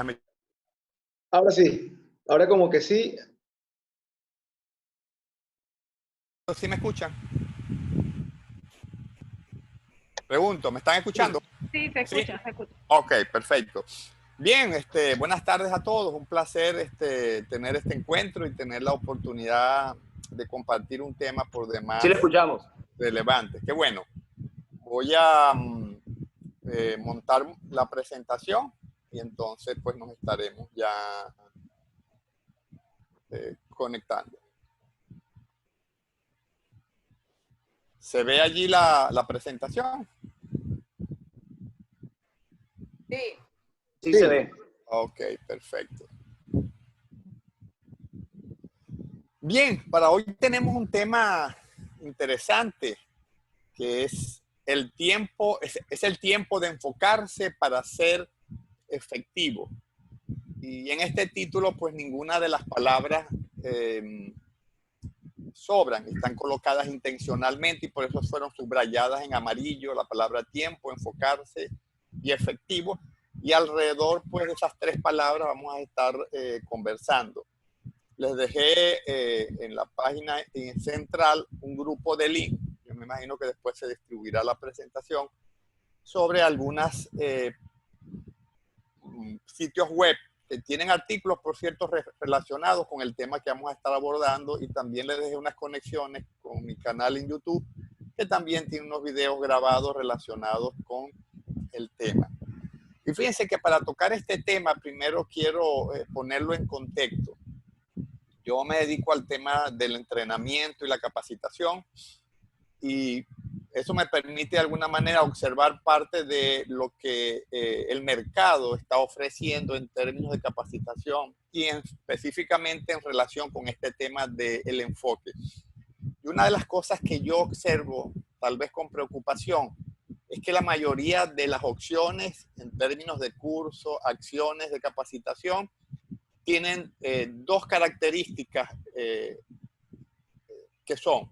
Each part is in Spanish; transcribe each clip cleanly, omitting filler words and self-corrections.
Déjame. Ahora sí, ahora como que sí. ¿Sí me escuchan? Pregunto, ¿me están escuchando? Sí, se ¿Sí? escucha, se escucha. Ok, perfecto. Bien, buenas tardes a todos. Un placer tener este encuentro y tener la oportunidad de compartir un tema por demás Sí, le escuchamos. relevante. Qué bueno. Voy a montar la presentación y entonces pues nos estaremos ya conectando. ¿Se ve allí la presentación? Sí. Sí, se ve. Ok, perfecto. Bien, para hoy tenemos un tema interesante, que es el tiempo, es el tiempo de enfocarse para ser efectivo. Y en este título, pues ninguna de las palabras sobran, están colocadas intencionalmente y por eso fueron subrayadas en amarillo la palabra tiempo, enfocarse y efectivo. Y alrededor, pues, de esas tres palabras vamos a estar conversando. Les dejé en la página central un grupo de link. Yo me imagino que después se distribuirá la presentación sobre algunas sitios web que tienen artículos, por cierto, relacionados con el tema que vamos a estar abordando, y también les dejé unas conexiones con mi canal en YouTube, que también tiene unos videos grabados relacionados con el tema. Y fíjense que para tocar este tema, primero quiero ponerlo en contexto. Yo me dedico al tema del entrenamiento y la capacitación, y eso me permite de alguna manera observar parte de lo que el mercado está ofreciendo en términos de capacitación y específicamente en relación con este tema del enfoque. Y una de las cosas que yo observo, tal vez con preocupación, es que la mayoría de las opciones en términos de curso, acciones de capacitación, tienen dos características que son: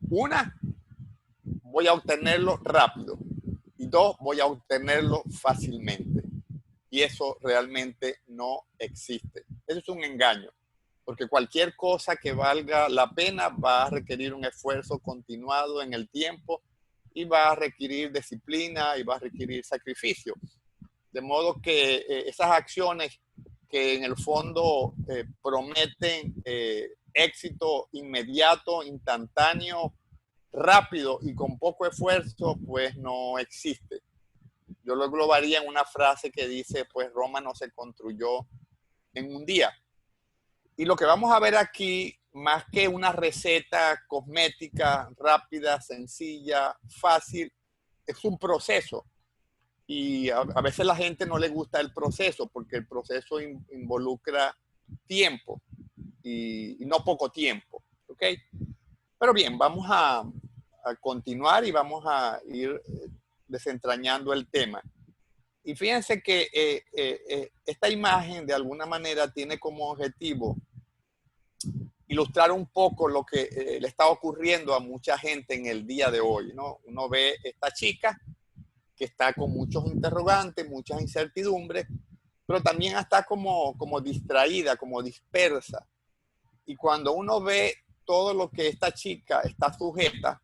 una, voy a obtenerlo rápido, y dos, voy a obtenerlo fácilmente. Y eso realmente no existe. Eso es un engaño, porque cualquier cosa que valga la pena va a requerir un esfuerzo continuado en el tiempo y va a requerir disciplina y va a requerir sacrificio. De modo que esas acciones que en el fondo prometen éxito inmediato, instantáneo, rápido y con poco esfuerzo, pues no existe. Yo lo englobaría en una frase que dice, pues Roma no se construyó en un día. Y lo que vamos a ver aquí, más que una receta cosmética rápida, sencilla, fácil, es un proceso. Y a veces la gente no le gusta el proceso porque el proceso involucra tiempo y no poco tiempo. ¿Ok? Pero bien, vamos a continuar y vamos a ir desentrañando el tema. Y fíjense que esta imagen de alguna manera tiene como objetivo ilustrar un poco lo que le está ocurriendo a mucha gente en el día de hoy, ¿no? Uno ve esta chica que está con muchos interrogantes, muchas incertidumbres, pero también está como distraída, como dispersa. Y cuando uno ve todo lo que esta chica está sujeta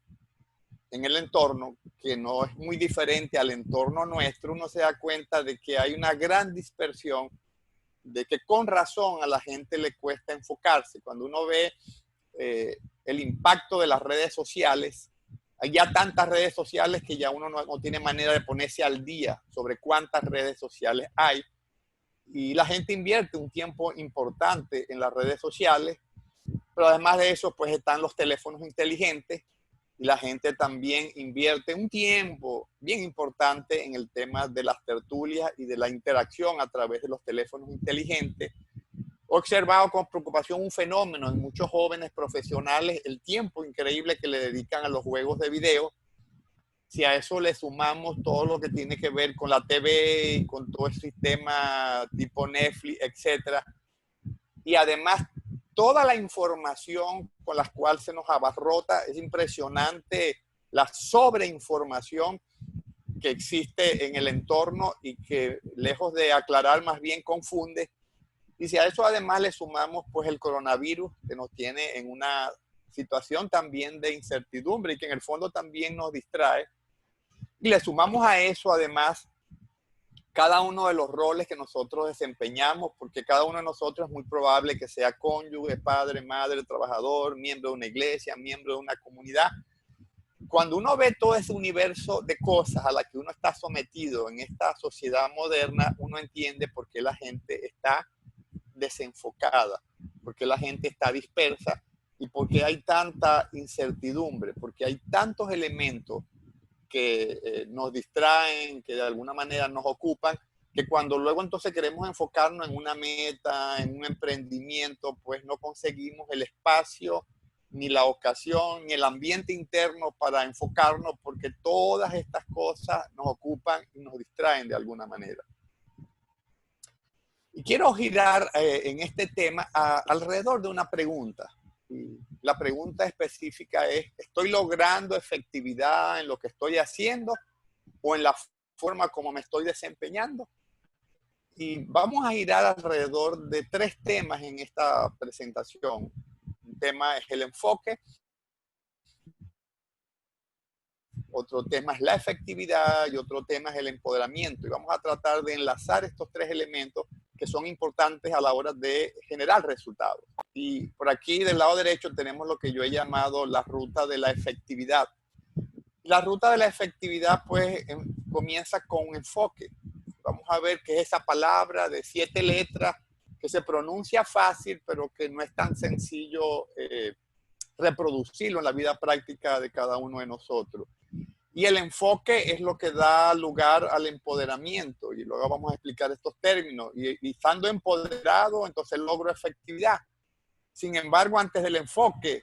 en el entorno, que no es muy diferente al entorno nuestro, uno se da cuenta de que hay una gran dispersión, de que con razón a la gente le cuesta enfocarse. Cuando uno ve el impacto de las redes sociales, hay ya tantas redes sociales que ya uno no tiene manera de ponerse al día sobre cuántas redes sociales hay. Y la gente invierte un tiempo importante en las redes sociales, pero además de eso, pues están los teléfonos inteligentes, y la gente también invierte un tiempo bien importante en el tema de las tertulias y de la interacción a través de los teléfonos inteligentes. He observado con preocupación un fenómeno en muchos jóvenes profesionales, el tiempo increíble que le dedican a los juegos de video. Si a eso le sumamos todo lo que tiene que ver con la TV y con todo el sistema tipo Netflix, etcétera, y además toda la información con la cual se nos abarrota, es impresionante la sobreinformación que existe en el entorno y que lejos de aclarar más bien confunde. Y si a eso además le sumamos pues el coronavirus que nos tiene en una situación también de incertidumbre y que en el fondo también nos distrae, y le sumamos a eso además cada uno de los roles que nosotros desempeñamos, porque cada uno de nosotros es muy probable que sea cónyuge, padre, madre, trabajador, miembro de una iglesia, miembro de una comunidad. Cuando uno ve todo ese universo de cosas a las que uno está sometido en esta sociedad moderna, uno entiende por qué la gente está desenfocada, por qué la gente está dispersa y por qué hay tanta incertidumbre, porque hay tantos elementos que nos distraen, que de alguna manera nos ocupan, que cuando luego entonces queremos enfocarnos en una meta, en un emprendimiento, pues no conseguimos el espacio, ni la ocasión, ni el ambiente interno para enfocarnos, porque todas estas cosas nos ocupan y nos distraen de alguna manera. Y quiero girar en este tema alrededor de una pregunta. Y la pregunta específica es, ¿estoy logrando efectividad en lo que estoy haciendo o en la forma como me estoy desempeñando? Y vamos a girar alrededor de 3 temas en esta presentación. Un tema es el enfoque, otro tema es la efectividad y otro tema es el empoderamiento. Y vamos a tratar de enlazar estos 3 elementos que son importantes a la hora de generar resultados. Y por aquí del lado derecho tenemos lo que yo he llamado la ruta de la efectividad. La ruta de la efectividad pues comienza con un enfoque. Vamos a ver qué es esa palabra de 7 letras que se pronuncia fácil, pero que no es tan sencillo reproducirlo en la vida práctica de cada uno de nosotros. Y el enfoque es lo que da lugar al empoderamiento. Y luego vamos a explicar estos términos. Y estando empoderado, entonces logro efectividad. Sin embargo, antes del enfoque,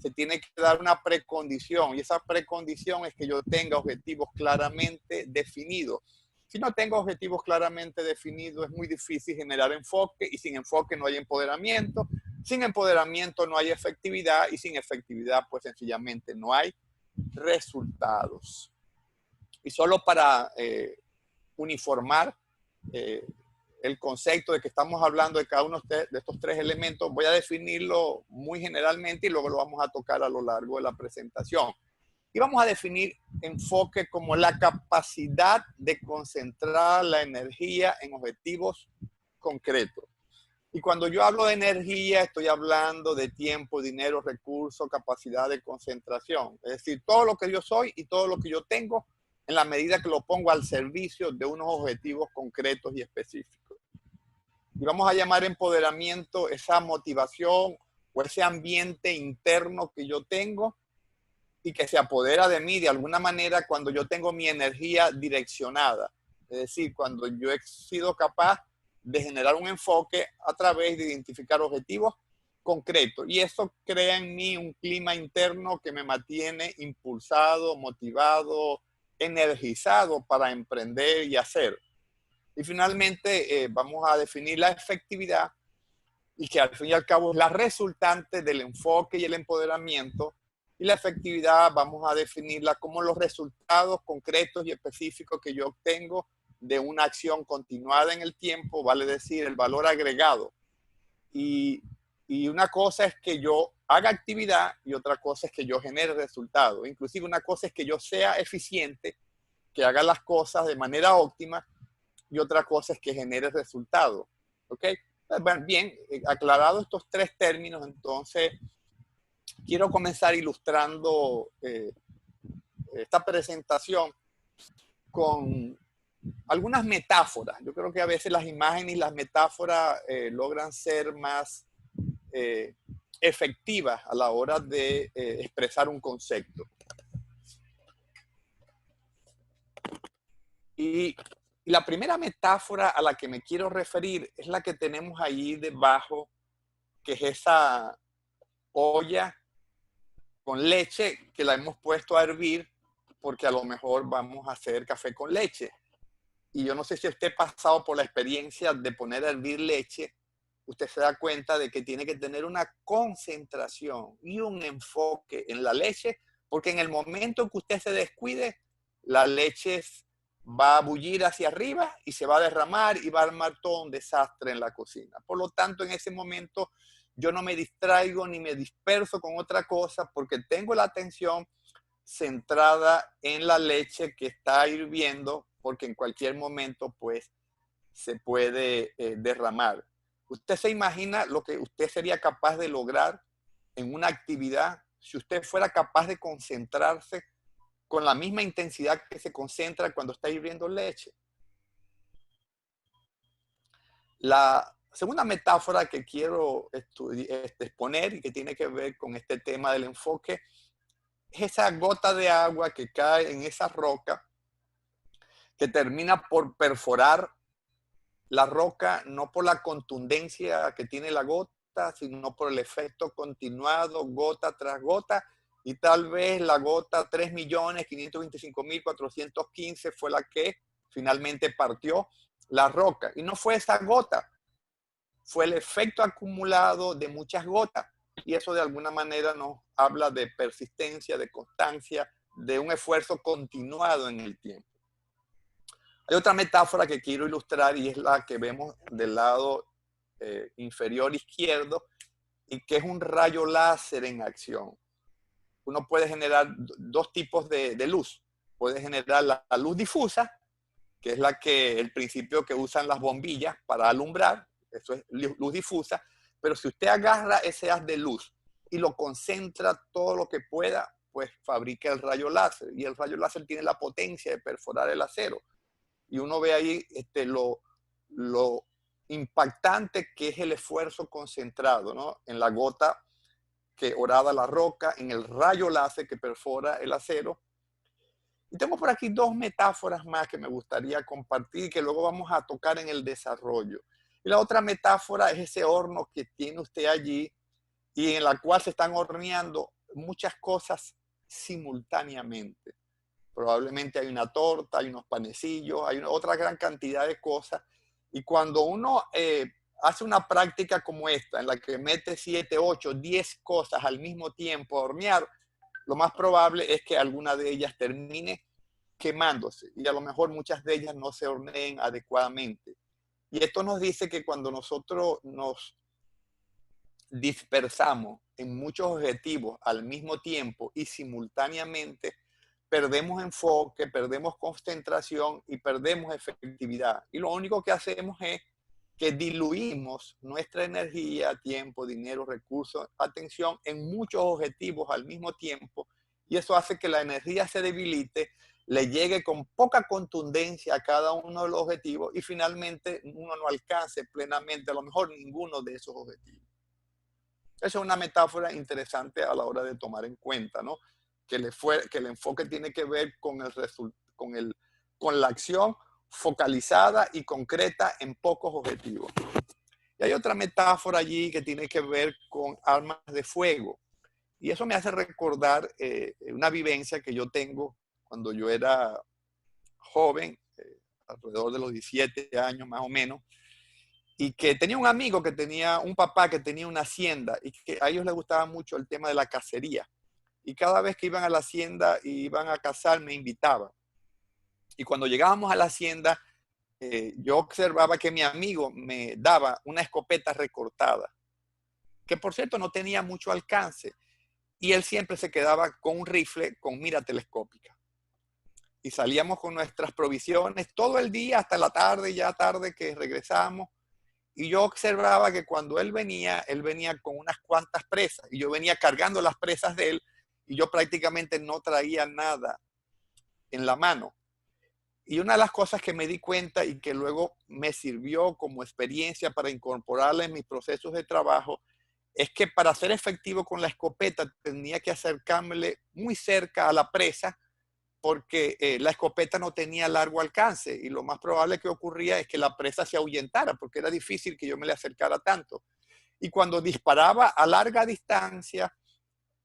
se tiene que dar una precondición. Y esa precondición es que yo tenga objetivos claramente definidos. Si no tengo objetivos claramente definidos, es muy difícil generar enfoque. Y sin enfoque no hay empoderamiento. Sin empoderamiento no hay efectividad. Y sin efectividad, pues sencillamente no hay resultados. Y solo para uniformar el concepto de que estamos hablando de cada uno de estos 3 elementos, voy a definirlo muy generalmente y luego lo vamos a tocar a lo largo de la presentación. Y vamos a definir enfoque como la capacidad de concentrar la energía en objetivos concretos. Y cuando yo hablo de energía, estoy hablando de tiempo, dinero, recursos, capacidad de concentración. Es decir, todo lo que yo soy y todo lo que yo tengo en la medida que lo pongo al servicio de unos objetivos concretos y específicos. Y vamos a llamar empoderamiento esa motivación o ese ambiente interno que yo tengo y que se apodera de mí de alguna manera cuando yo tengo mi energía direccionada. Es decir, cuando yo he sido capaz de generar un enfoque a través de identificar objetivos concretos. Y eso crea en mí un clima interno que me mantiene impulsado, motivado, energizado para emprender y hacer. Y finalmente vamos a definir la efectividad y que al fin y al cabo es la resultante del enfoque y el empoderamiento. Y la efectividad vamos a definirla como los resultados concretos y específicos que yo obtengo de una acción continuada en el tiempo, vale decir, el valor agregado. Y una cosa es que yo haga actividad y otra cosa es que yo genere resultados. Inclusive una cosa es que yo sea eficiente, que haga las cosas de manera óptima y otra cosa es que genere resultados. ¿Ok? Bien, aclarado estos 3 términos, entonces quiero comenzar ilustrando esta presentación con algunas metáforas. Yo creo que a veces las imágenes y las metáforas logran ser más efectivas a la hora de expresar un concepto. Y la primera metáfora a la que me quiero referir es la que tenemos ahí debajo, que es esa olla con leche que la hemos puesto a hervir porque a lo mejor vamos a hacer café con leche. Y yo no sé si usted ha pasado por la experiencia de poner a hervir leche, usted se da cuenta de que tiene que tener una concentración y un enfoque en la leche, porque en el momento que usted se descuide, la leche va a bullir hacia arriba y se va a derramar y va a armar todo un desastre en la cocina. Por lo tanto, en ese momento yo no me distraigo ni me disperso con otra cosa porque tengo la atención centrada en la leche que está hirviendo, porque en cualquier momento pues se puede derramar. ¿Usted se imagina lo que usted sería capaz de lograr en una actividad si usted fuera capaz de concentrarse con la misma intensidad que se concentra cuando está hirviendo leche? La segunda metáfora que quiero exponer y que tiene que ver con este tema del enfoque es esa gota de agua que cae en esa roca que termina por perforar la roca, no por la contundencia que tiene la gota, sino por el efecto continuado, gota tras gota, y tal vez la gota 3.525.415 fue la que finalmente partió la roca. Y no fue esa gota, fue el efecto acumulado de muchas gotas. Y eso de alguna manera nos habla de persistencia, de constancia, de un esfuerzo continuado en el tiempo. Hay otra metáfora que quiero ilustrar y es la que vemos del lado inferior izquierdo y que es un rayo láser en acción. Uno puede generar dos tipos de luz. Puede generar la luz difusa, que es el principio que usan las bombillas para alumbrar. Eso es luz difusa. Pero si usted agarra ese haz de luz y lo concentra todo lo que pueda, pues fabrica el rayo láser. Y el rayo láser tiene la potencia de perforar el acero. Y uno ve ahí lo impactante que es el esfuerzo concentrado, ¿no? En la gota que horada la roca, en el rayo láser que perfora el acero. Y tengo por aquí dos metáforas más que me gustaría compartir y que luego vamos a tocar en el desarrollo. Y la otra metáfora es ese horno que tiene usted allí y en la cual se están horneando muchas cosas simultáneamente. Probablemente hay una torta, hay unos panecillos, hay otra gran cantidad de cosas. Y cuando uno hace una práctica como esta, en la que mete 7, 8, 10 cosas al mismo tiempo a hornear, lo más probable es que alguna de ellas termine quemándose. Y a lo mejor muchas de ellas no se horneen adecuadamente. Y esto nos dice que cuando nosotros nos dispersamos en muchos objetivos al mismo tiempo y simultáneamente, perdemos enfoque, perdemos concentración y perdemos efectividad. Y lo único que hacemos es que diluimos nuestra energía, tiempo, dinero, recursos, atención en muchos objetivos al mismo tiempo. Y eso hace que la energía se debilite, le llegue con poca contundencia a cada uno de los objetivos y finalmente uno no alcance plenamente a lo mejor ninguno de esos objetivos. Esa es una metáfora interesante a la hora de tomar en cuenta, ¿no? Que el enfoque tiene que ver con la acción focalizada y concreta en pocos objetivos. Y hay otra metáfora allí que tiene que ver con armas de fuego. Y eso me hace recordar una vivencia que yo tengo cuando yo era joven, alrededor de los 17 años más o menos, y que tenía un amigo que tenía un papá que tenía una hacienda y que a ellos les gustaba mucho el tema de la cacería. Y cada vez que iban a la hacienda y iban a cazar, me invitaban. Y cuando llegábamos a la hacienda, yo observaba que mi amigo me daba una escopeta recortada, que por cierto no tenía mucho alcance. Y él siempre se quedaba con un rifle con mira telescópica. Y salíamos con nuestras provisiones todo el día hasta la tarde, ya tarde que regresamos. Y yo observaba que cuando él venía con unas cuantas presas. Y yo venía cargando las presas de él y yo prácticamente no traía nada en la mano. Y una de las cosas que me di cuenta y que luego me sirvió como experiencia para incorporarla en mis procesos de trabajo es que para ser efectivo con la escopeta tenía que acercármele muy cerca a la presa porque la escopeta no tenía largo alcance y lo más probable que ocurría es que la presa se ahuyentara porque era difícil que yo me le acercara tanto. Y cuando disparaba a larga distancia,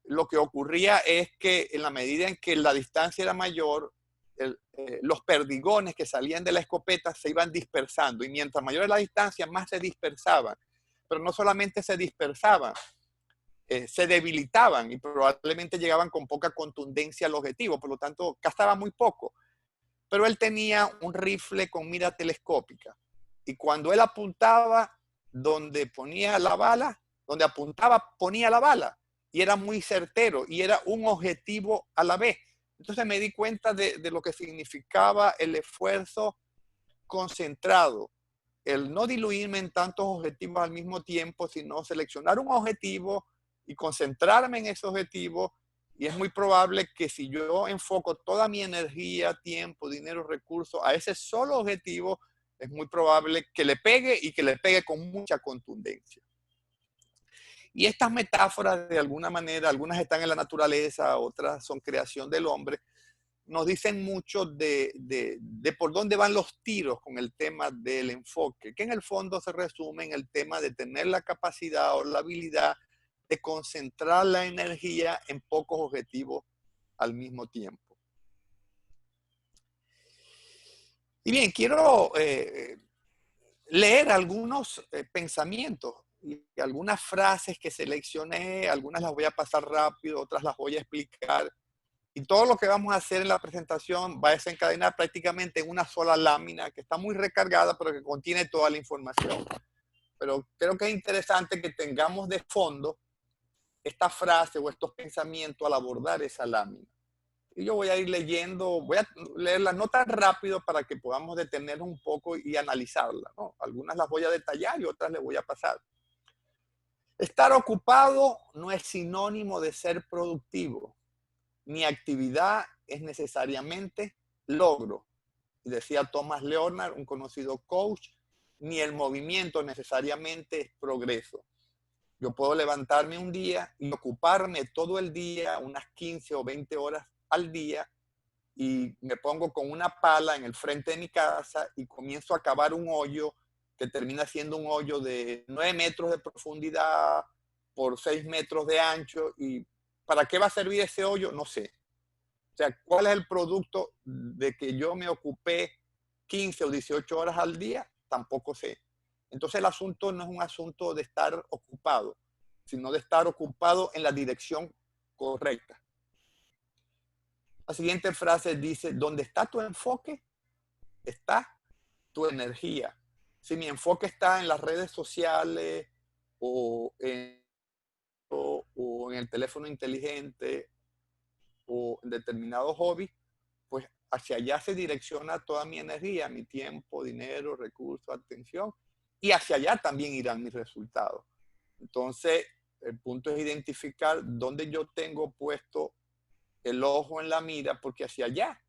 lo que ocurría es que en la medida en que la distancia era mayor, los perdigones que salían de la escopeta se iban dispersando y mientras mayor era la distancia, más se dispersaban. Pero no solamente se dispersaban, se debilitaban y probablemente llegaban con poca contundencia al objetivo, por lo tanto, gastaba muy poco. pero él tenía un rifle con mira telescópica. Y cuando él apuntaba donde ponía la bala, donde apuntaba ponía la bala. Y era muy certero y era un objetivo a la vez. Entonces me di cuenta de lo que significaba el esfuerzo concentrado, el no diluirme en tantos objetivos al mismo tiempo, sino seleccionar un objetivo y concentrarme en ese objetivo. Y es muy probable que si yo enfoco toda mi energía, tiempo, dinero, recursos a ese solo objetivo, es muy probable que le pegue y que le pegue con mucha contundencia. Y estas metáforas, de alguna manera, algunas están en la naturaleza, otras son creación del hombre, nos dicen mucho de por dónde van los tiros con el tema del enfoque, que en el fondo se resume en el tema de tener la capacidad o la habilidad de concentrar la energía en pocos objetivos al mismo tiempo. Y bien, quiero leer algunos pensamientos y algunas frases que seleccioné, algunas las voy a pasar rápido, otras las voy a explicar. Y todo lo que vamos a hacer en la presentación va a desencadenar prácticamente en una sola lámina que está muy recargada, pero que contiene toda la información. Pero creo que es interesante que tengamos de fondo esta frase o estos pensamientos al abordar esa lámina. Y yo voy a ir leyendo, voy a leerlas no tan rápido para que podamos detenernos un poco y analizarlas, ¿no? Algunas las voy a detallar y otras les voy a pasar. Estar ocupado no es sinónimo de ser productivo. Ni actividad es necesariamente logro. Y decía Thomas Leonard, un conocido coach, ni el movimiento necesariamente es progreso. Yo puedo levantarme un día y ocuparme todo el día, unas 15 o 20 horas al día, y me pongo con una pala en el frente de mi casa y comienzo a cavar un hoyo que termina siendo un hoyo de 9 metros de profundidad por 6 metros de ancho. ¿Y para qué va a servir ese hoyo? No sé. O sea, ¿cuál es el producto de que yo me ocupé 15 o 18 horas al día? Tampoco sé. Entonces el asunto no es un asunto de estar ocupado, sino de estar ocupado en la dirección correcta. La siguiente frase dice, ¿dónde está tu enfoque? Está tu energía. Si mi enfoque está en las redes sociales o en el teléfono inteligente o en determinado hobby, pues hacia allá se direcciona toda mi energía, mi tiempo, dinero, recursos, atención, y hacia allá también irán mis resultados. Entonces, el punto es identificar dónde yo tengo puesto el ojo en la mira, porque hacia allá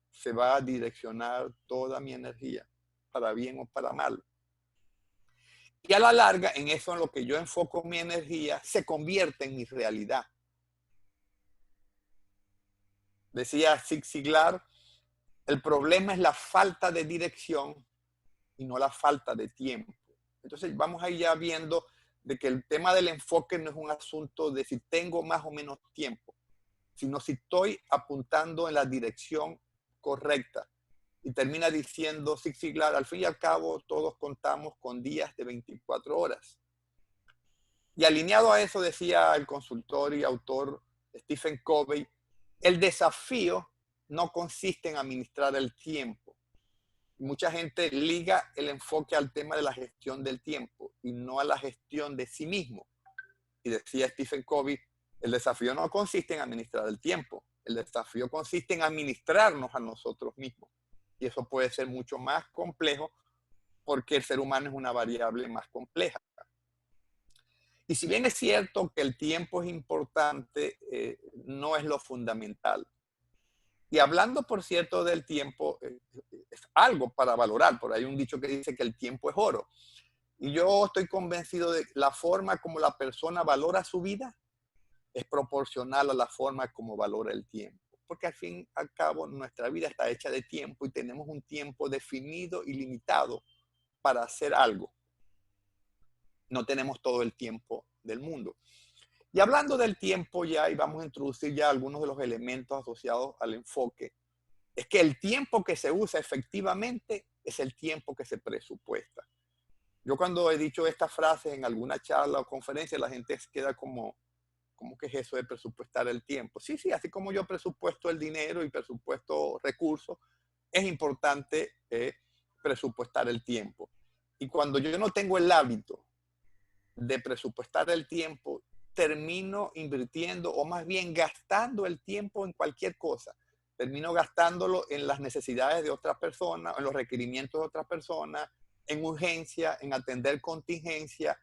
se va a direccionar toda mi energía, para bien o para mal. Y a la larga, en eso en lo que yo enfoco mi energía, se convierte en mi realidad. Decía Zig Ziglar, el problema es la falta de dirección y no la falta de tiempo. Entonces vamos a ir ya viendo de que el tema del enfoque no es un asunto de si tengo más o menos tiempo, sino si estoy apuntando en la dirección correcta. Y termina diciendo Zig Ziglar, al fin y al cabo todos contamos con días de 24 horas. Y alineado a eso decía el consultor y autor Stephen Covey, el desafío no consiste en administrar el tiempo. Mucha gente liga el enfoque al tema de la gestión del tiempo y no a la gestión de sí mismo. Y decía Stephen Covey, el desafío no consiste en administrar el tiempo, el desafío consiste en administrarnos a nosotros mismos. Y eso puede ser mucho más complejo porque el ser humano es una variable más compleja. Y si bien es cierto que el tiempo es importante, no es lo fundamental. Y hablando, por cierto, del tiempo, es algo para valorar. Por ahí un dicho que dice que el tiempo es oro. Y yo estoy convencido de que la forma como la persona valora su vida es proporcional a la forma como valora el tiempo. Porque al fin y al cabo nuestra vida está hecha de tiempo y tenemos un tiempo definido y limitado para hacer algo. No tenemos todo el tiempo del mundo. Y hablando del tiempo ya, y vamos a introducir ya algunos de los elementos asociados al enfoque, es que el tiempo que se usa efectivamente es el tiempo que se presupuesta. Yo cuando he dicho estas frases en alguna charla o conferencia, la gente queda como que es eso de presupuestar el tiempo. Sí, así como yo presupuesto el dinero y presupuesto recursos, es importante presupuestar el tiempo. Y cuando yo no tengo el hábito de presupuestar el tiempo, termino invirtiendo o más bien gastando el tiempo en cualquier cosa. Termino gastándolo en las necesidades de otras personas, en los requerimientos de otras personas, en urgencia, en atender contingencia,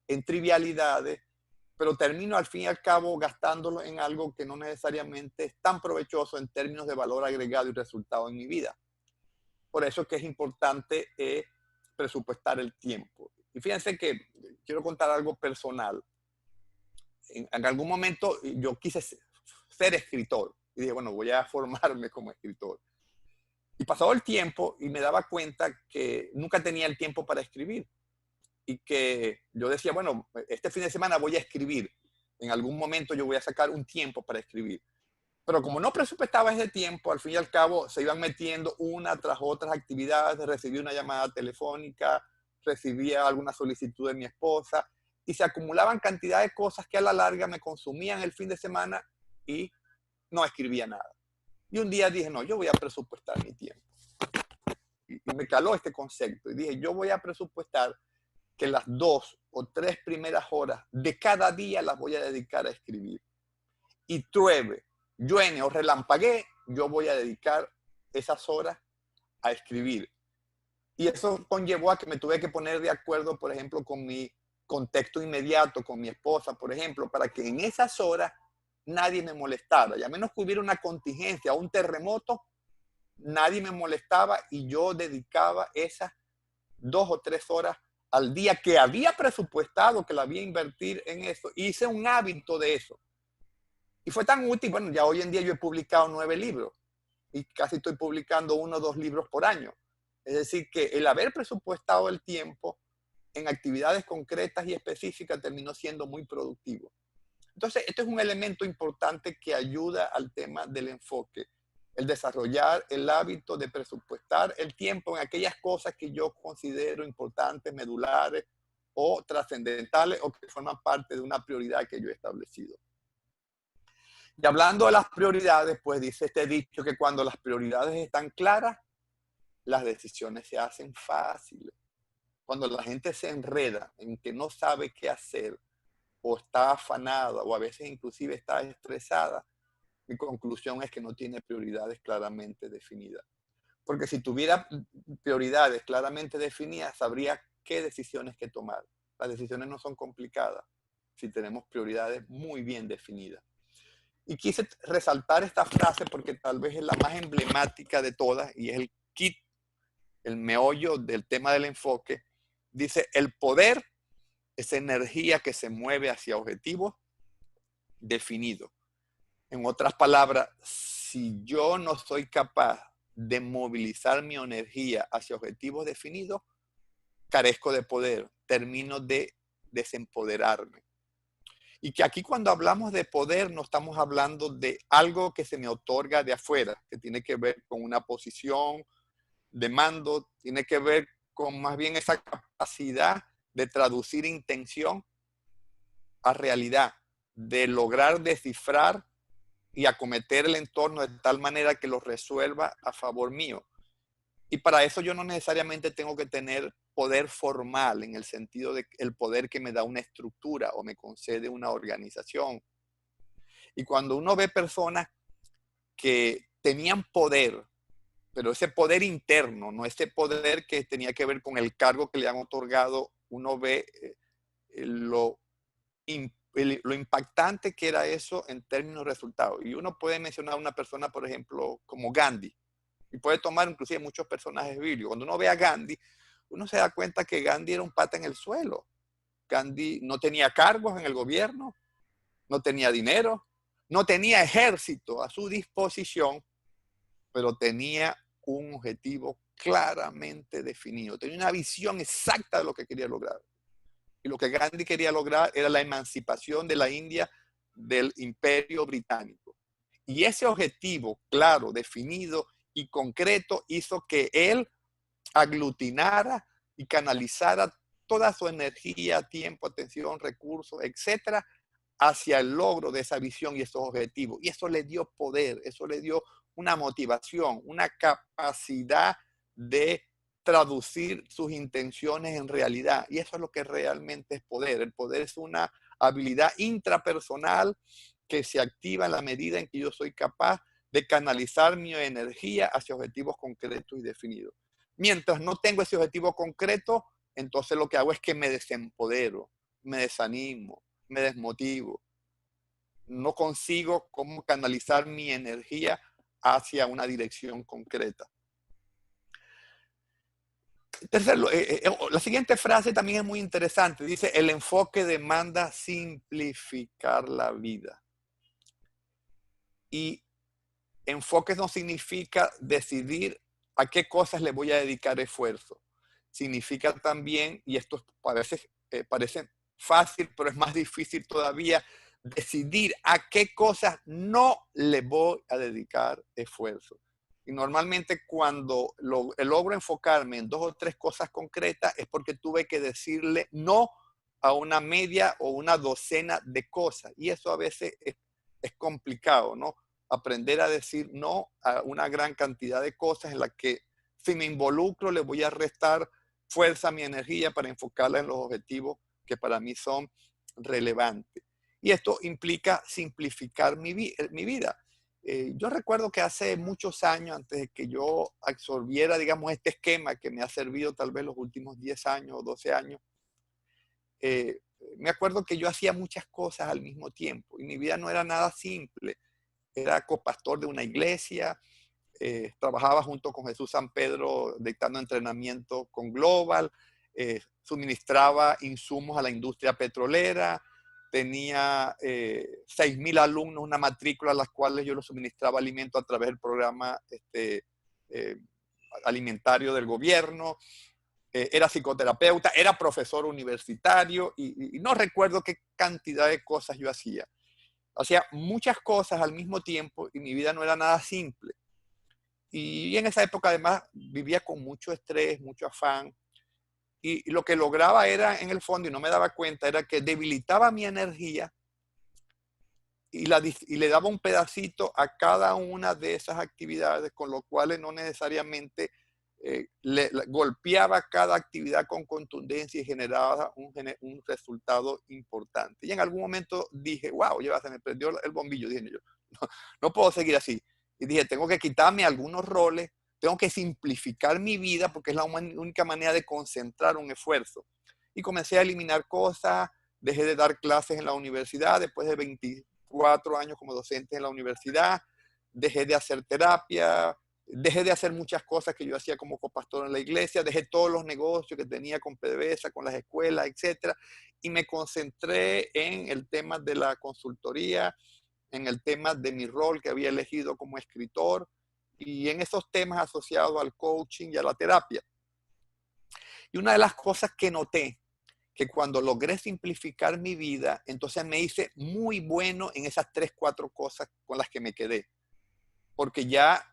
en trivialidades, pero termino al fin y al cabo gastándolo en algo que no necesariamente es tan provechoso en términos de valor agregado y resultado en mi vida. Por eso es que es importante presupuestar el tiempo. Y fíjense que quiero contar algo personal. En algún momento yo quise ser escritor y dije, bueno, voy a formarme como escritor. Y pasado el tiempo y me daba cuenta que nunca tenía el tiempo para escribir. Y que yo decía, bueno, este fin de semana voy a escribir. En algún momento yo voy a sacar un tiempo para escribir. Pero como no presupuestaba ese tiempo, al fin y al cabo se iban metiendo una tras otras actividades. Recibí una llamada telefónica, recibía alguna solicitud de mi esposa y se acumulaban cantidad de cosas que a la larga me consumían el fin de semana y no escribía nada. Y un día dije, no, yo voy a presupuestar mi tiempo. Y me caló este concepto y dije, yo voy a presupuestar que las 2 o 3 primeras horas de cada día las voy a dedicar a escribir. Y llueve, llueve o relampaguee, yo voy a dedicar esas horas a escribir. Y eso conllevó a que me tuve que poner de acuerdo, por ejemplo, con mi contexto inmediato, con mi esposa, por ejemplo, para que en esas horas nadie me molestara. Y a menos que hubiera una contingencia o un terremoto, nadie me molestaba y yo dedicaba esas 2 o 3 horas al día que había presupuestado, que la había invertir en eso. Hice un hábito de eso. Y fue tan útil, bueno, ya hoy en día yo he publicado 9 libros y casi estoy publicando 1 o 2 libros por año. Es decir, que el haber presupuestado el tiempo en actividades concretas y específicas terminó siendo muy productivo. Entonces, este es un elemento importante que ayuda al tema del enfoque, el desarrollar el hábito de presupuestar el tiempo en aquellas cosas que yo considero importantes, medulares o trascendentales o que forman parte de una prioridad que yo he establecido. Y hablando de las prioridades, pues dice este dicho que cuando las prioridades están claras, las decisiones se hacen fáciles. Cuando la gente se enreda en que no sabe qué hacer o está afanada o a veces inclusive está estresada, mi conclusión es que no tiene prioridades claramente definidas. Porque si tuviera prioridades claramente definidas, sabría qué decisiones que tomar. Las decisiones no son complicadas si tenemos prioridades muy bien definidas. Y quise resaltar esta frase porque tal vez es la más emblemática de todas y es el kit, el meollo del tema del enfoque. Dice, el poder es energía que se mueve hacia objetivos definidos. En otras palabras, si yo no soy capaz de movilizar mi energía hacia objetivos definidos, carezco de poder, termino de desempoderarme. Y que aquí cuando hablamos de poder no estamos hablando de algo que se me otorga de afuera, que tiene que ver con una posición de mando, tiene que ver con más bien esa capacidad de traducir intención a realidad, de lograr descifrar y acometer el entorno de tal manera que lo resuelva a favor mío. Y para eso yo no necesariamente tengo que tener poder formal en el sentido de el poder que me da una estructura o me concede una organización. Y cuando uno ve personas que tenían poder, pero ese poder interno, no ese poder que tenía que ver con el cargo que le han otorgado, uno ve lo impactante que era eso en términos de resultados. Y uno puede mencionar a una persona, por ejemplo, como Gandhi, y puede tomar inclusive muchos personajes bíblicos. Cuando uno ve a Gandhi, uno se da cuenta que Gandhi era un pata en el suelo. Gandhi no tenía cargos en el gobierno, no tenía dinero, no tenía ejército a su disposición, pero tenía un objetivo claramente definido. Tenía una visión exacta de lo que quería lograr. Y lo que Gandhi quería lograr era la emancipación de la India del Imperio Británico. Y ese objetivo claro, definido y concreto hizo que él aglutinara y canalizara toda su energía, tiempo, atención, recursos, etcétera, hacia el logro de esa visión y esos objetivos. Y eso le dio poder, eso le dio una motivación, una capacidad de traducir sus intenciones en realidad. Y eso es lo que realmente es poder. El poder es una habilidad intrapersonal que se activa en la medida en que yo soy capaz de canalizar mi energía hacia objetivos concretos y definidos. Mientras no tengo ese objetivo concreto, entonces lo que hago es que me desempodero, me desanimo, me desmotivo. No consigo cómo canalizar mi energía hacia una dirección concreta. Tercero, la siguiente frase también es muy interesante. Dice, el enfoque demanda simplificar la vida. Y enfoque no significa decidir a qué cosas le voy a dedicar esfuerzo. Significa también, y esto parece fácil, pero es más difícil todavía, decidir a qué cosas no le voy a dedicar esfuerzo. Y normalmente cuando logro enfocarme en 2 o 3 cosas concretas es porque tuve que decirle no a una media o una docena de cosas. Y eso a veces es complicado, ¿no? Aprender a decir no a una gran cantidad de cosas en las que si me involucro le voy a restar fuerza a mi energía para enfocarla en los objetivos que para mí son relevantes. Y esto implica simplificar mi vida. Yo recuerdo que hace muchos años, antes de que yo absorbiera, digamos, este esquema que me ha servido tal vez los últimos 10 años o 12 años, me acuerdo que yo hacía muchas cosas al mismo tiempo y mi vida no era nada simple. Era copastor de una iglesia, trabajaba junto con Jesús San Pedro dictando entrenamiento con Global, suministraba insumos a la industria petrolera, tenía 6,000 alumnos, una matrícula a las cuales yo los suministraba alimento a través del programa eh, alimentario del gobierno, era psicoterapeuta, era profesor universitario y no recuerdo qué cantidad de cosas yo hacía. Hacía muchas cosas al mismo tiempo y mi vida no era nada simple. Y en esa época además vivía con mucho estrés, mucho afán. Y lo que lograba era, en el fondo, y no me daba cuenta, era que debilitaba mi energía y le daba un pedacito a cada una de esas actividades, con lo cual no necesariamente golpeaba cada actividad con contundencia y generaba un resultado importante. Y en algún momento dije, wow, ya se me prendió el bombillo, dije yo, no puedo seguir así. Y dije, tengo que quitarme algunos roles, tengo que simplificar mi vida porque es la única manera de concentrar un esfuerzo. Y comencé a eliminar cosas, dejé de dar clases en la universidad después de 24 años como docente en la universidad, dejé de hacer terapia, dejé de hacer muchas cosas que yo hacía como copastor en la iglesia, dejé todos los negocios que tenía con PDVSA, con las escuelas, etcétera, y me concentré en el tema de la consultoría, en el tema de mi rol que había elegido como escritor y en esos temas asociados al coaching y a la terapia. Y una de las cosas que noté, que cuando logré simplificar mi vida, entonces me hice muy bueno en esas 3, 4 cosas con las que me quedé. Porque ya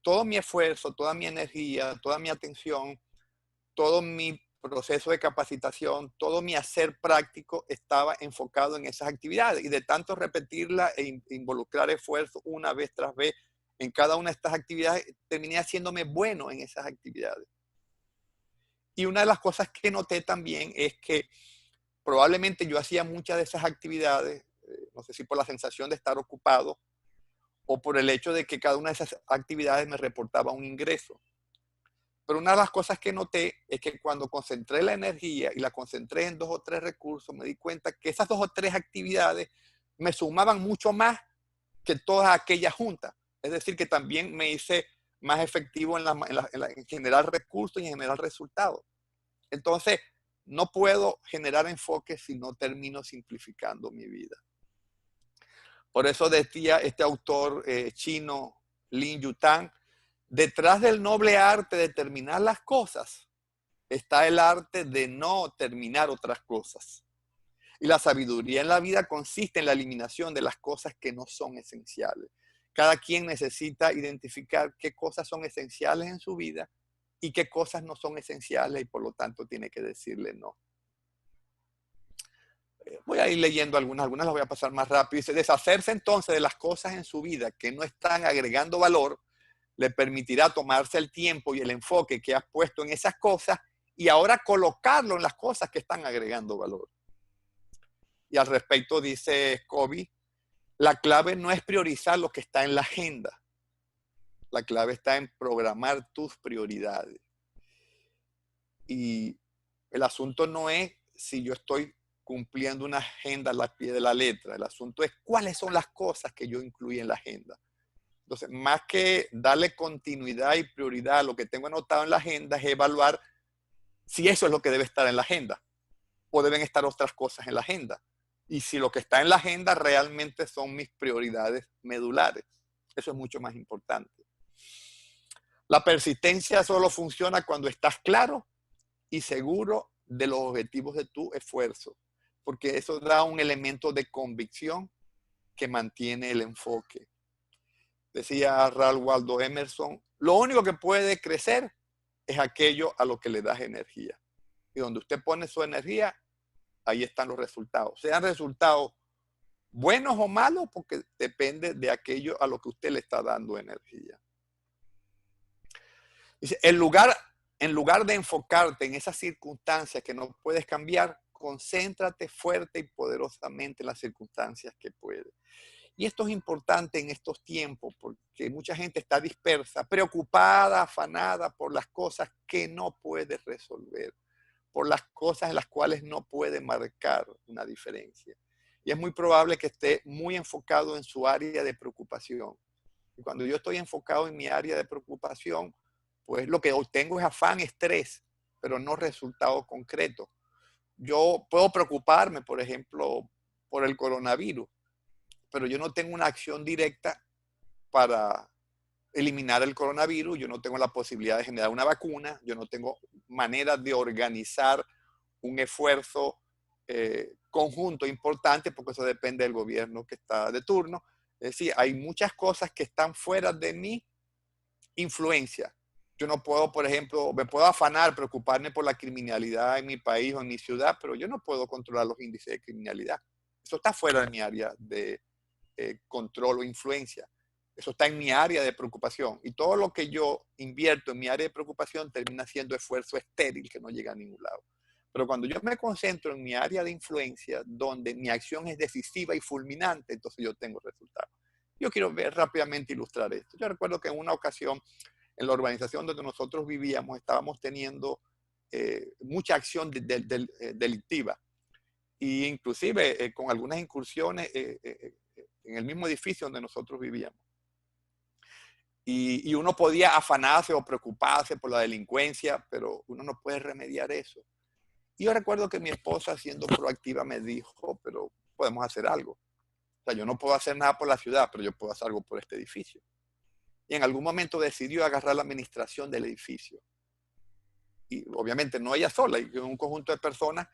todo mi esfuerzo, toda mi energía, toda mi atención, todo mi proceso de capacitación, todo mi hacer práctico estaba enfocado en esas actividades. Y de tanto repetirla e involucrar esfuerzo una vez tras vez en cada una de estas actividades, terminé haciéndome bueno en esas actividades. Y una de las cosas que noté también es que probablemente yo hacía muchas de esas actividades, no sé si por la sensación de estar ocupado o por el hecho de que cada una de esas actividades me reportaba un ingreso. Pero una de las cosas que noté es que cuando concentré la energía y la concentré en 2 o 3 recursos, me di cuenta que esas 2 o 3 actividades me sumaban mucho más que todas aquellas juntas. Es decir, que también me hice más efectivo en generar recursos y en generar resultados. Entonces, no puedo generar enfoque si no termino simplificando mi vida. Por eso decía este autor chino, Lin Yutang, detrás del noble arte de terminar las cosas está el arte de no terminar otras cosas. Y la sabiduría en la vida consiste en la eliminación de las cosas que no son esenciales. Cada quien necesita identificar qué cosas son esenciales en su vida y qué cosas no son esenciales y por lo tanto tiene que decirle no. Voy a ir leyendo algunas las voy a pasar más rápido. Dice, deshacerse entonces de las cosas en su vida que no están agregando valor le permitirá tomarse el tiempo y el enfoque que has puesto en esas cosas y ahora colocarlo en las cosas que están agregando valor. Y al respecto dice Covey, la clave no es priorizar lo que está en la agenda. La clave está en programar tus prioridades. Y el asunto no es si yo estoy cumpliendo una agenda al pie de la letra. El asunto es cuáles son las cosas que yo incluí en la agenda. Entonces, más que darle continuidad y prioridad a lo que tengo anotado en la agenda, es evaluar si eso es lo que debe estar en la agenda o deben estar otras cosas en la agenda. Y si lo que está en la agenda realmente son mis prioridades medulares. Eso es mucho más importante. La persistencia solo funciona cuando estás claro y seguro de los objetivos de tu esfuerzo, porque eso da un elemento de convicción que mantiene el enfoque. Decía Ralph Waldo Emerson, lo único que puede crecer es aquello a lo que le das energía. Y donde usted pone su energía, ahí están los resultados. Sean resultados buenos o malos, porque depende de aquello a lo que usted le está dando energía. Dice, en lugar de enfocarte en esas circunstancias que no puedes cambiar, concéntrate fuerte y poderosamente en las circunstancias que puedes. Y esto es importante en estos tiempos porque mucha gente está dispersa, preocupada, afanada por las cosas que no puede resolver, por las cosas en las cuales no puede marcar una diferencia. Y es muy probable que esté muy enfocado en su área de preocupación. Y cuando yo estoy enfocado en mi área de preocupación, pues lo que obtengo es afán, estrés, pero no resultado concreto. Yo puedo preocuparme, por ejemplo, por el coronavirus, pero yo no tengo una acción directa para eliminar el coronavirus, yo no tengo la posibilidad de generar una vacuna, yo no tengo manera de organizar un esfuerzo conjunto importante, porque eso depende del gobierno que está de turno. Es decir, hay muchas cosas que están fuera de mi influencia. Yo no puedo, por ejemplo, me puedo afanar, preocuparme por la criminalidad en mi país o en mi ciudad, pero yo no puedo controlar los índices de criminalidad. Eso está fuera de mi área de control o influencia. Eso está en mi área de preocupación. Y todo lo que yo invierto en mi área de preocupación termina siendo esfuerzo estéril que no llega a ningún lado. Pero cuando yo me concentro en mi área de influencia, donde mi acción es decisiva y fulminante, entonces yo tengo resultados. Yo quiero ver rápidamente ilustrar esto. Yo recuerdo que en una ocasión, en la urbanización donde nosotros vivíamos, estábamos teniendo mucha acción delictiva. E inclusive con algunas incursiones en el mismo edificio donde nosotros vivíamos. Y uno podía afanarse o preocuparse por la delincuencia, pero uno no puede remediar eso. Y yo recuerdo que mi esposa, siendo proactiva, me dijo, pero podemos hacer algo. O sea, yo no puedo hacer nada por la ciudad, pero yo puedo hacer algo por este edificio. Y en algún momento decidió agarrar la administración del edificio. Y obviamente no ella sola, y un conjunto de personas,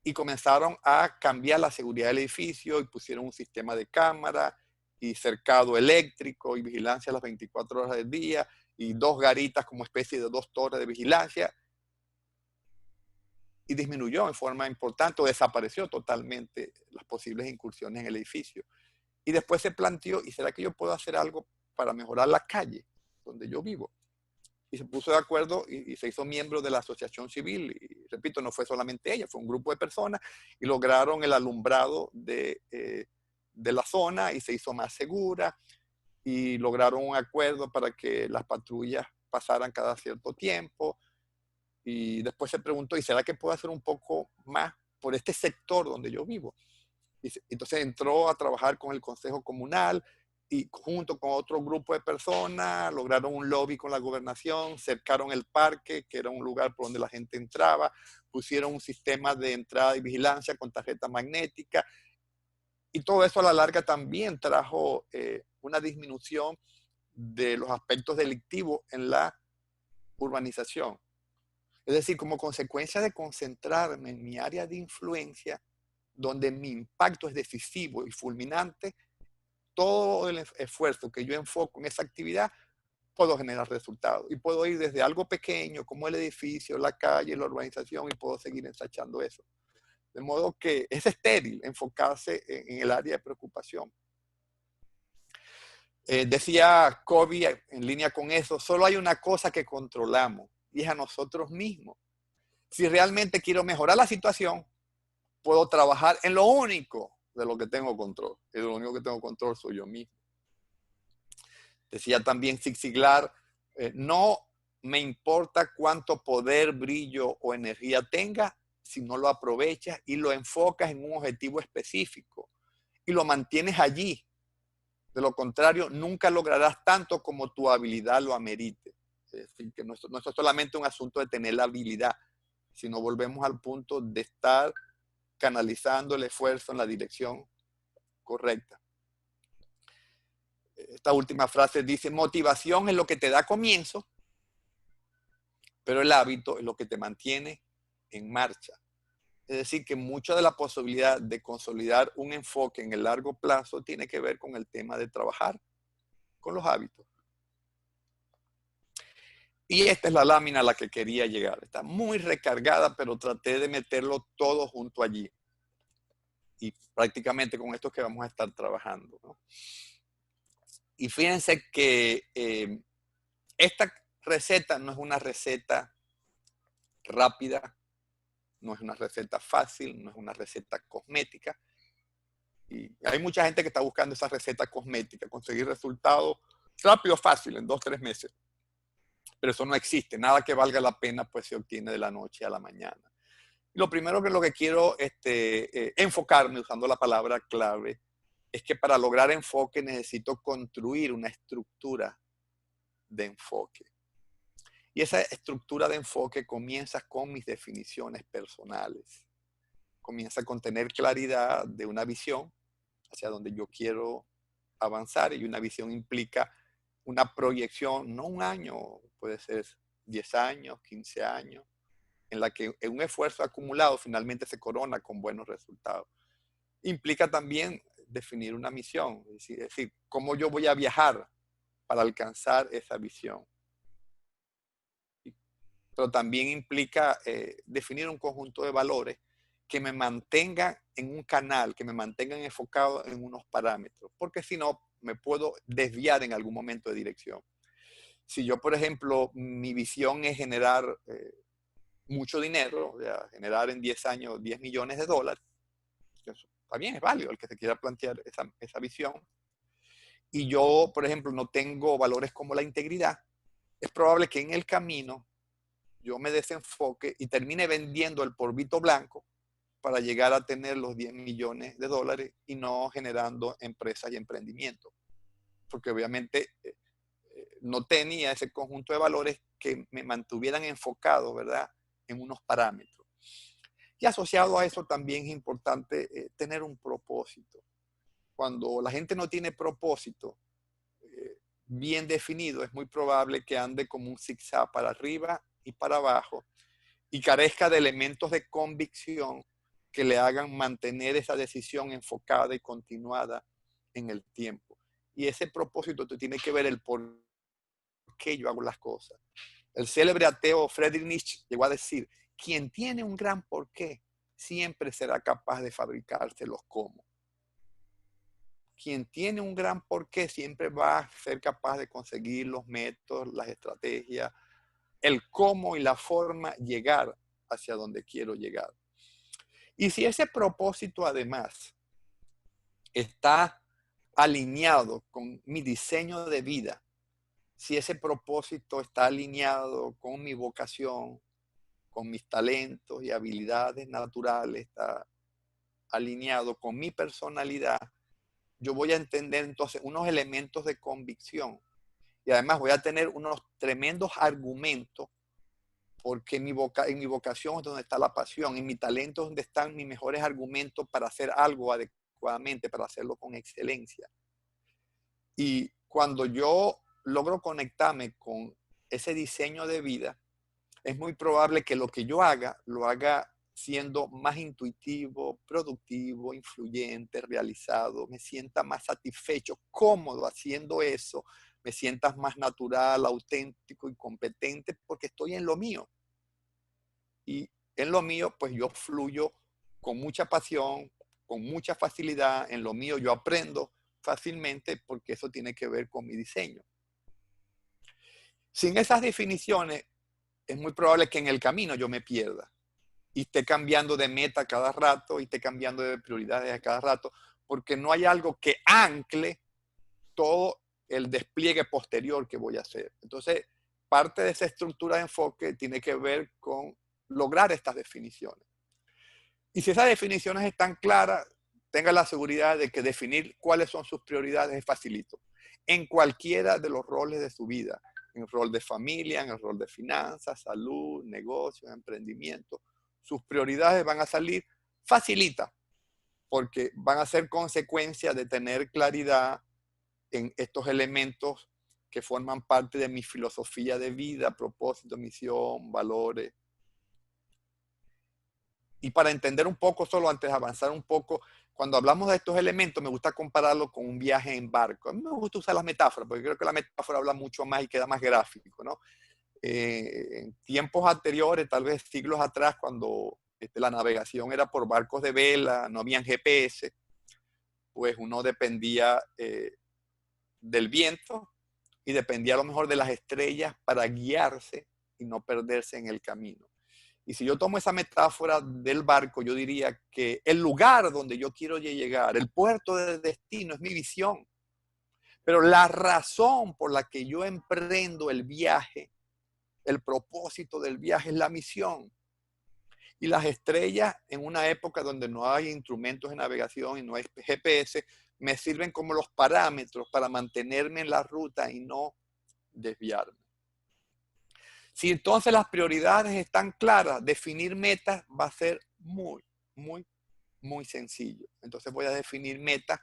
y comenzaron a cambiar la seguridad del edificio y pusieron un sistema de cámara y cercado eléctrico y vigilancia a las 24 horas del día y 2 garitas como especie de 2 torres de vigilancia. Y disminuyó en forma importante o desapareció totalmente las posibles incursiones en el edificio. Y después se planteó, ¿y será que yo puedo hacer algo para mejorar la calle donde yo vivo? Y se puso de acuerdo y se hizo miembro de la asociación civil. Y repito, no fue solamente ella, fue un grupo de personas y lograron el alumbrado de la zona y se hizo más segura y lograron un acuerdo para que las patrullas pasaran cada cierto tiempo. Y después se preguntó, ¿y será que puedo hacer un poco más por este sector donde yo vivo? Y entonces entró a trabajar con el Consejo Comunal y junto con otro grupo de personas lograron un lobby con la gobernación, cercaron el parque, que era un lugar por donde la gente entraba, pusieron un sistema de entrada y vigilancia con tarjeta magnética y todo eso a la larga también trajo una disminución de los aspectos delictivos en la urbanización. Es decir, como consecuencia de concentrarme en mi área de influencia, donde mi impacto es decisivo y fulminante, todo el esfuerzo que yo enfoco en esa actividad, puedo generar resultados. Y puedo ir desde algo pequeño, como el edificio, la calle, la urbanización, y puedo seguir ensachando eso. De modo que es estéril enfocarse en el área de preocupación. Decía Kobe en línea con eso, solo hay una cosa que controlamos y es a nosotros mismos. Si realmente quiero mejorar la situación, puedo trabajar en lo único de lo que tengo control. Y lo único que tengo control soy yo mismo. Decía también Zig Ziglar, no me importa cuánto poder, brillo o energía tenga si no lo aprovechas y lo enfocas en un objetivo específico y lo mantienes allí. De lo contrario, nunca lograrás tanto como tu habilidad lo amerite. Es decir, que no es solamente un asunto de tener la habilidad, sino volvemos al punto de estar canalizando el esfuerzo en la dirección correcta. Esta última frase dice, motivación es lo que te da comienzo, pero el hábito es lo que te mantiene en marcha. Es decir, que mucha de la posibilidad de consolidar un enfoque en el largo plazo tiene que ver con el tema de trabajar con los hábitos. Y esta es la lámina a la que quería llegar. Está muy recargada, pero traté de meterlo todo junto allí. Y prácticamente con esto es que vamos a estar trabajando, ¿no? Y fíjense que esta receta no es una receta rápida, no es una receta fácil, no es una receta cosmética. Y hay mucha gente que está buscando esa receta cosmética, conseguir resultados rápido, fácil, en 2-3 meses. Pero eso no existe. Nada que valga la pena pues se obtiene de la noche a la mañana. Lo primero que lo que quiero enfocarme usando la palabra clave es que para lograr enfoque necesito construir una estructura de enfoque. Y esa estructura de enfoque comienza con mis definiciones personales. Comienza con tener claridad de una visión hacia donde yo quiero avanzar, y una visión implica una proyección, no un año, puede ser 10 años, 15 años, en la que un esfuerzo acumulado finalmente se corona con buenos resultados. Implica también definir una misión, es decir, cómo yo voy a viajar para alcanzar esa visión. Pero también implica definir un conjunto de valores que me mantengan en un canal, que me mantengan enfocado en unos parámetros, porque si no, me puedo desviar en algún momento de dirección. Si yo, por ejemplo, mi visión es generar mucho dinero, o sea, generar en 10 años 10 millones de dólares, eso también es válido el que se quiera plantear esa visión, y yo, por ejemplo, no tengo valores como la integridad, es probable que en el camino yo me desenfoque y termine vendiendo el polvito blanco para llegar a tener los 10 millones de dólares y no generando empresas y emprendimientos. Porque obviamente no tenía ese conjunto de valores que me mantuvieran enfocado, ¿verdad?, en unos parámetros. Y asociado a eso también es importante tener un propósito. Cuando la gente no tiene propósito bien definido, es muy probable que ande como un zigzag para arriba y para abajo y carezca de elementos de convicción que le hagan mantener esa decisión enfocada y continuada en el tiempo. Y ese propósito te tiene que ver el por qué yo hago las cosas. El célebre ateo Friedrich Nietzsche llegó a decir, quien tiene un gran porqué siempre será capaz de fabricarse los cómo. Quien tiene un gran porqué siempre va a ser capaz de conseguir los métodos, las estrategias, el cómo y la forma llegar hacia donde quiero llegar. Y si ese propósito además está alineado con mi diseño de vida, si ese propósito está alineado con mi vocación, con mis talentos y habilidades naturales, está alineado con mi personalidad, yo voy a entender entonces unos elementos de convicción y además voy a tener unos tremendos argumentos porque en mi vocación es donde está la pasión, en mi talento es donde están mis mejores argumentos para hacer algo adecuadamente, para hacerlo con excelencia. Y cuando yo logro conectarme con ese diseño de vida, es muy probable que lo que yo haga, lo haga siendo más intuitivo, productivo, influyente, realizado, me sienta más satisfecho, cómodo haciendo eso, me sientas más natural, auténtico y competente porque estoy en lo mío. Y en lo mío, pues yo fluyo con mucha pasión, con mucha facilidad, en lo mío yo aprendo fácilmente porque eso tiene que ver con mi diseño. Sin esas definiciones, es muy probable que en el camino yo me pierda y esté cambiando de meta cada rato y esté cambiando de prioridades a cada rato, porque no hay algo que ancle todo el despliegue posterior que voy a hacer. Entonces, parte de esa estructura de enfoque tiene que ver con lograr estas definiciones. Y si esas definiciones están claras, tenga la seguridad de que definir cuáles son sus prioridades es facilito. En cualquiera de los roles de su vida, en el rol de familia, en el rol de finanzas, salud, negocios, emprendimiento, sus prioridades van a salir facilita, porque van a ser consecuencia de tener claridad en estos elementos que forman parte de mi filosofía de vida, propósito, misión, valores. Y para entender un poco, solo antes de avanzar un poco, cuando hablamos de estos elementos, me gusta compararlo con un viaje en barco. A mí me gusta usar las metáforas, porque creo que la metáfora habla mucho más y queda más gráfico, ¿no? En tiempos anteriores, tal vez siglos atrás, cuando la navegación era por barcos de vela, no habían GPS, pues uno dependía del viento y dependía a lo mejor de las estrellas para guiarse y no perderse en el camino. Y si yo tomo esa metáfora del barco, yo diría que el lugar donde yo quiero llegar, el puerto de destino, es mi visión. Pero la razón por la que yo emprendo el viaje, el propósito del viaje es la misión. Y las estrellas, en una época donde no hay instrumentos de navegación y no hay GPS, me sirven como los parámetros para mantenerme en la ruta y no desviarme. Si entonces las prioridades están claras, definir metas va a ser muy, muy, muy sencillo. Entonces voy a definir metas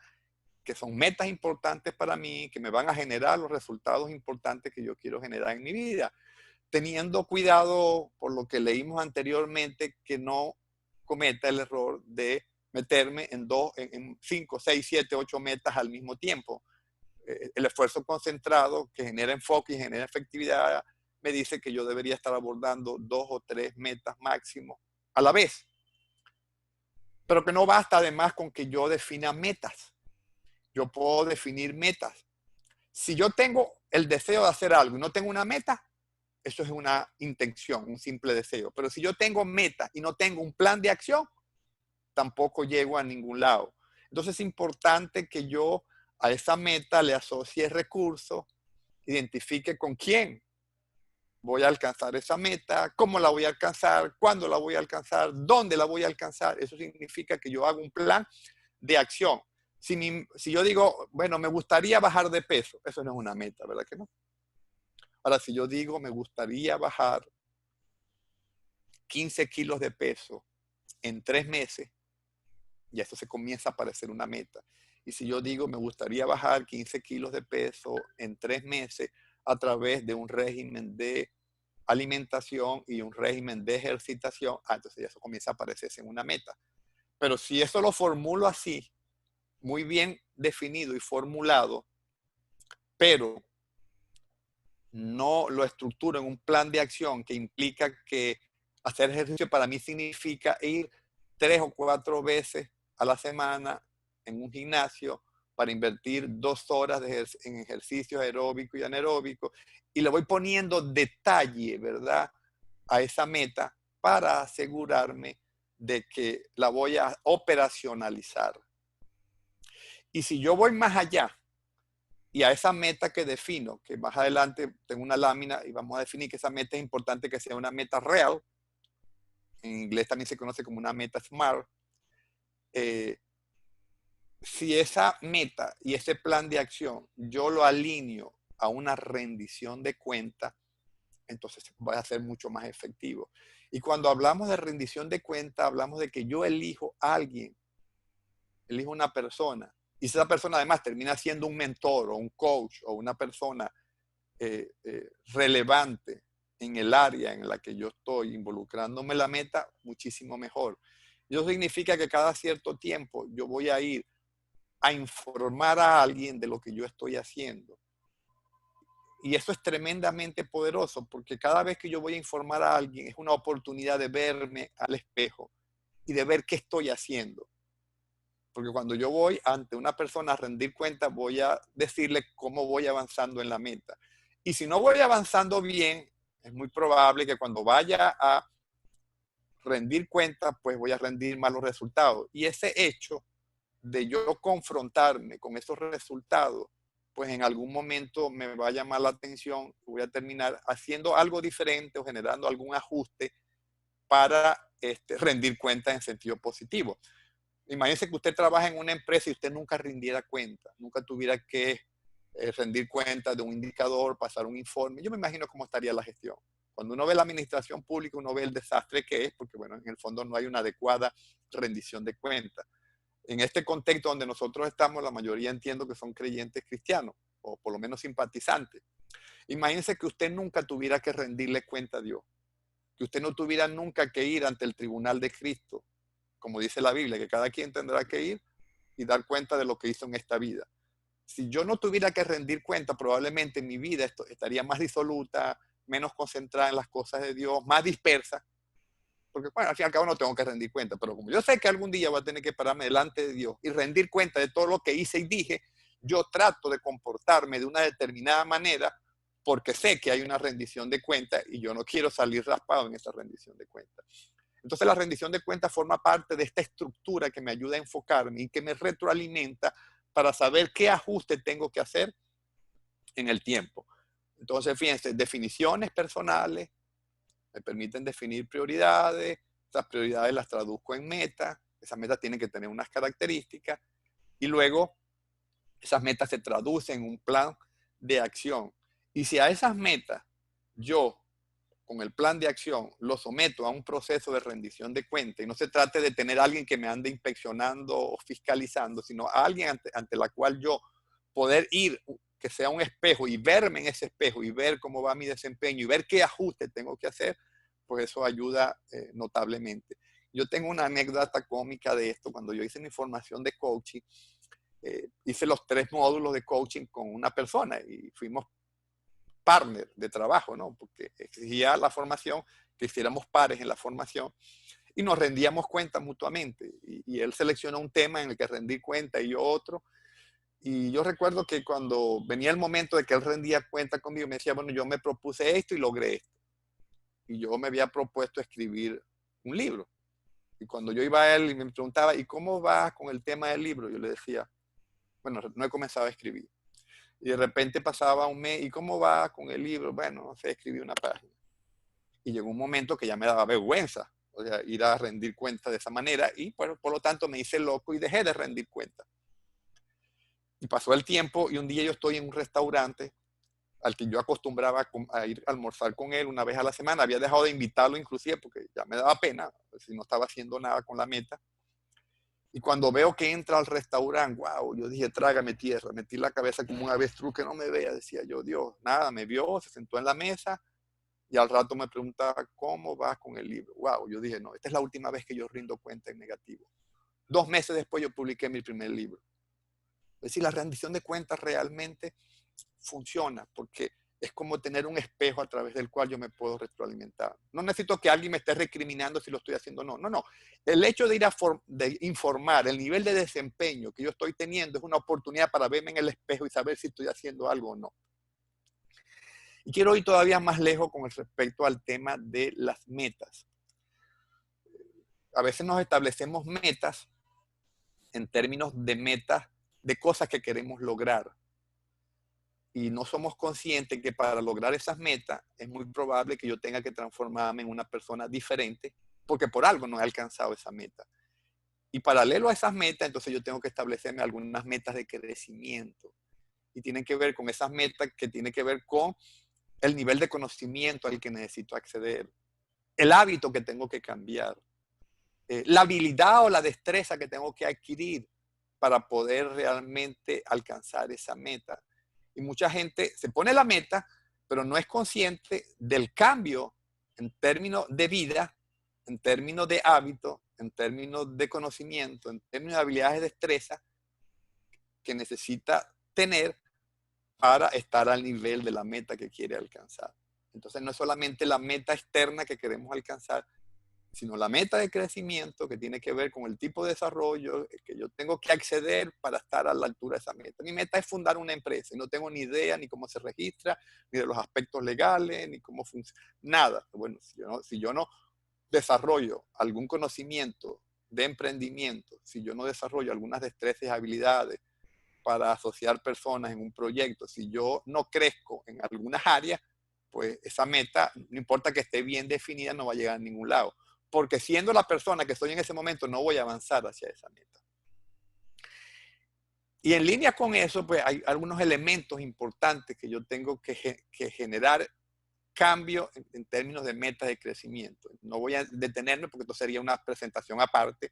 que son metas importantes para mí, que me van a generar los resultados importantes que yo quiero generar en mi vida, teniendo cuidado, por lo que leímos anteriormente, que no cometa el error de meterme en 5, 6, 7, 8 metas al mismo tiempo. El esfuerzo concentrado que genera enfoque y genera efectividad me dice que yo debería estar abordando 2 o 3 metas máximo a la vez. Pero que no basta además con que yo defina metas. Yo puedo definir metas. Si yo tengo el deseo de hacer algo y no tengo una meta, eso es una intención, un simple deseo. Pero si yo tengo metas y no tengo un plan de acción, tampoco llego a ningún lado. Entonces es importante que yo a esa meta le asocie recursos, identifique con quién voy a alcanzar esa meta, cómo la voy a alcanzar, cuándo la voy a alcanzar, dónde la voy a alcanzar. Eso significa que yo hago un plan de acción. Si yo digo, bueno, me gustaría bajar de peso, eso no es una meta, ¿verdad que no? Ahora, si yo digo, me gustaría bajar 15 kilos de peso en 3 meses, ya esto se comienza a parecer una meta. Y si yo digo, me gustaría bajar 15 kilos de peso en 3 meses a través de un régimen de alimentación y un régimen de ejercitación, entonces ya eso comienza a parecerse en una meta. Pero si eso lo formulo así, muy bien definido y formulado, pero no lo estructuro en un plan de acción que implica que hacer ejercicio para mí significa ir 3 o 4 veces a la semana en un gimnasio para invertir 2 horas en ejercicios aeróbicos y anaeróbicos, y le voy poniendo detalle, ¿verdad?, a esa meta para asegurarme de que la voy a operacionalizar. Y si yo voy más allá y a esa meta que defino, que más adelante tengo una lámina y vamos a definir que esa meta es importante que sea una meta real, en inglés también se conoce como una meta SMART, si esa meta y ese plan de acción yo lo alineo a una rendición de cuenta, entonces va a ser mucho más efectivo. Y cuando hablamos de rendición de cuenta, hablamos de que yo elijo a alguien, elijo una persona, y esa persona además termina siendo un mentor o un coach o una persona relevante en el área en la que yo estoy involucrándome en la meta, muchísimo mejor. Eso significa que cada cierto tiempo yo voy a ir a informar a alguien de lo que yo estoy haciendo. Y eso es tremendamente poderoso porque cada vez que yo voy a informar a alguien es una oportunidad de verme al espejo y de ver qué estoy haciendo. Porque cuando yo voy ante una persona a rendir cuenta, voy a decirle cómo voy avanzando en la meta. Y si no voy avanzando bien, es muy probable que cuando vaya a rendir cuenta, pues voy a rendir malos resultados. Y ese hecho de yo confrontarme con esos resultados, pues en algún momento me va a llamar la atención, voy a terminar haciendo algo diferente o generando algún ajuste para rendir cuenta en sentido positivo. Imagínense que usted trabaja en una empresa y usted nunca rindiera cuenta, nunca tuviera que rendir cuenta de un indicador, pasar un informe. Yo me imagino cómo estaría la gestión. Cuando uno ve la administración pública, uno ve el desastre que es, porque bueno, en el fondo no hay una adecuada rendición de cuentas. En este contexto donde nosotros estamos, la mayoría entiendo que son creyentes cristianos, o por lo menos simpatizantes. Imagínense que usted nunca tuviera que rendirle cuenta a Dios, que usted no tuviera nunca que ir ante el tribunal de Cristo, como dice la Biblia, que cada quien tendrá que ir y dar cuenta de lo que hizo en esta vida. Si yo no tuviera que rendir cuenta, probablemente mi vida estaría más disoluta, menos concentrada en las cosas de Dios, más dispersa, porque bueno, al fin y al cabo no tengo que rendir cuenta, pero como yo sé que algún día voy a tener que pararme delante de Dios y rendir cuenta de todo lo que hice y dije, yo trato de comportarme de una determinada manera porque sé que hay una rendición de cuenta y yo no quiero salir raspado en esa rendición de cuenta. Entonces la rendición de cuentas forma parte de esta estructura que me ayuda a enfocarme y que me retroalimenta para saber qué ajuste tengo que hacer en el tiempo. Entonces, fíjense, definiciones personales me permiten definir prioridades, esas prioridades las traduzco en metas, esas metas tienen que tener unas características y luego esas metas se traducen en un plan de acción. Y si a esas metas yo con el plan de acción lo someto a un proceso de rendición de cuenta y no se trate de tener a alguien que me ande inspeccionando o fiscalizando, sino a alguien ante la cual yo poder ir, que sea un espejo y verme en ese espejo y ver cómo va mi desempeño y ver qué ajuste tengo que hacer, pues eso ayuda notablemente. Yo tengo una anécdota cómica de esto. Cuando yo hice mi formación de coaching, hice los 3 módulos de coaching con una persona y fuimos partner de trabajo, ¿no? Porque exigía la formación que hiciéramos pares en la formación y nos rendíamos cuenta mutuamente. Y él seleccionó un tema en el que rendí cuenta y yo otro. Y yo recuerdo que cuando venía el momento de que él rendía cuenta conmigo, me decía, bueno, yo me propuse esto y logré esto. Y yo me había propuesto escribir un libro. Y cuando yo iba a él y me preguntaba, ¿y cómo vas con el tema del libro? Yo le decía, bueno, no he comenzado a escribir. Y de repente pasaba un mes, ¿y cómo va con el libro? Bueno, no sé, escribí una página. Y llegó un momento que ya me daba vergüenza, o sea, ir a rendir cuenta de esa manera y bueno, por lo tanto me hice loco y dejé de rendir cuenta. Y pasó el tiempo y un día yo estoy en un restaurante al que yo acostumbraba a ir a almorzar con él una vez a la semana. Había dejado de invitarlo inclusive porque ya me daba pena si no estaba haciendo nada con la meta. Y cuando veo que entra al restaurante, wow, yo dije, trágame tierra, metí la cabeza como un avestruz que no me vea, decía yo, Dios, nada, me vio, se sentó en la mesa y al rato me preguntaba, ¿cómo vas con el libro? Wow, yo dije, no, esta es la última vez que yo rindo cuenta en negativo. 2 meses después yo publiqué mi primer libro. Es decir, la rendición de cuentas realmente funciona porque es como tener un espejo a través del cual yo me puedo retroalimentar. No necesito que alguien me esté recriminando si lo estoy haciendo o no. No, no. El hecho de ir de informar el nivel de desempeño que yo estoy teniendo es una oportunidad para verme en el espejo y saber si estoy haciendo algo o no. Y quiero ir todavía más lejos con respecto al tema de las metas. A veces nos establecemos metas en términos de metas de cosas que queremos lograr. Y no somos conscientes que para lograr esas metas es muy probable que yo tenga que transformarme en una persona diferente porque por algo no he alcanzado esa meta. Y paralelo a esas metas, entonces yo tengo que establecerme algunas metas de crecimiento. Y tienen que ver con esas metas que tienen que ver con el nivel de conocimiento al que necesito acceder, el hábito que tengo que cambiar, la habilidad o la destreza que tengo que adquirir para poder realmente alcanzar esa meta. Y mucha gente se pone la meta, pero no es consciente del cambio en términos de vida, en términos de hábito, en términos de conocimiento, en términos de habilidades de destreza que necesita tener para estar al nivel de la meta que quiere alcanzar. Entonces no es solamente la meta externa que queremos alcanzar, sino la meta de crecimiento que tiene que ver con el tipo de desarrollo que yo tengo que acceder para estar a la altura de esa meta. Mi meta es fundar una empresa y no tengo ni idea ni cómo se registra, ni de los aspectos legales, ni cómo funciona, nada. Bueno, si yo no desarrollo algún conocimiento de emprendimiento, si yo no desarrollo algunas destrezas y habilidades para asociar personas en un proyecto, si yo no crezco en algunas áreas, pues esa meta, no importa que esté bien definida, no va a llegar a ningún lado. Porque siendo la persona que soy en ese momento, no voy a avanzar hacia esa meta. Y en línea con eso, pues hay algunos elementos importantes que yo tengo que generar cambio en términos de metas de crecimiento. No voy a detenerme porque esto sería una presentación aparte,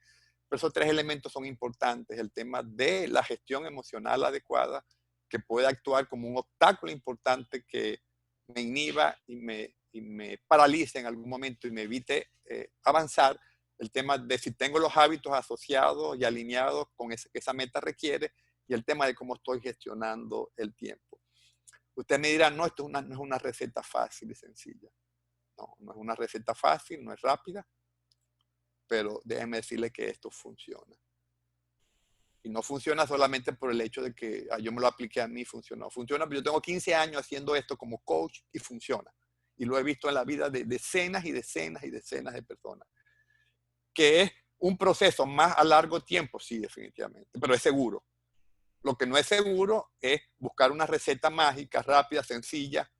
pero esos tres elementos son importantes. El tema de la gestión emocional adecuada, que puede actuar como un obstáculo importante que me inhiba y me paralice en algún momento y me evite avanzar. El tema de si tengo los hábitos asociados y alineados con que esa meta requiere, y el tema de cómo estoy gestionando el tiempo. Usted me dirá, no, esto no es una receta fácil y sencilla. No, no es una receta fácil, no es rápida, pero déjeme decirle que esto funciona. Y no funciona solamente por el hecho de que yo me lo apliqué a mí, funcionó. Funciona, pero yo tengo 15 años haciendo esto como coach y funciona. Y lo he visto en la vida de decenas y decenas y decenas de personas. Que es un proceso más a largo tiempo, sí, definitivamente, pero es seguro. Lo que no es seguro es buscar una receta mágica, rápida, sencilla,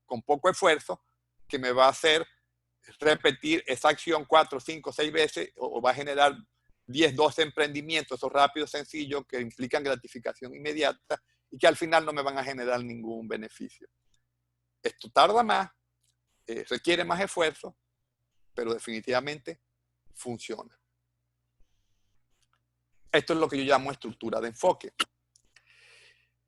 con poco esfuerzo, que me va a hacer repetir esa acción 4, 5, 6 veces o va a generar 10, 12 emprendimientos, esos rápidos, sencillos, que implican gratificación inmediata y que al final no me van a generar ningún beneficio. Esto tarda más, requiere más esfuerzo, pero definitivamente funciona. Esto es lo que yo llamo estructura de enfoque.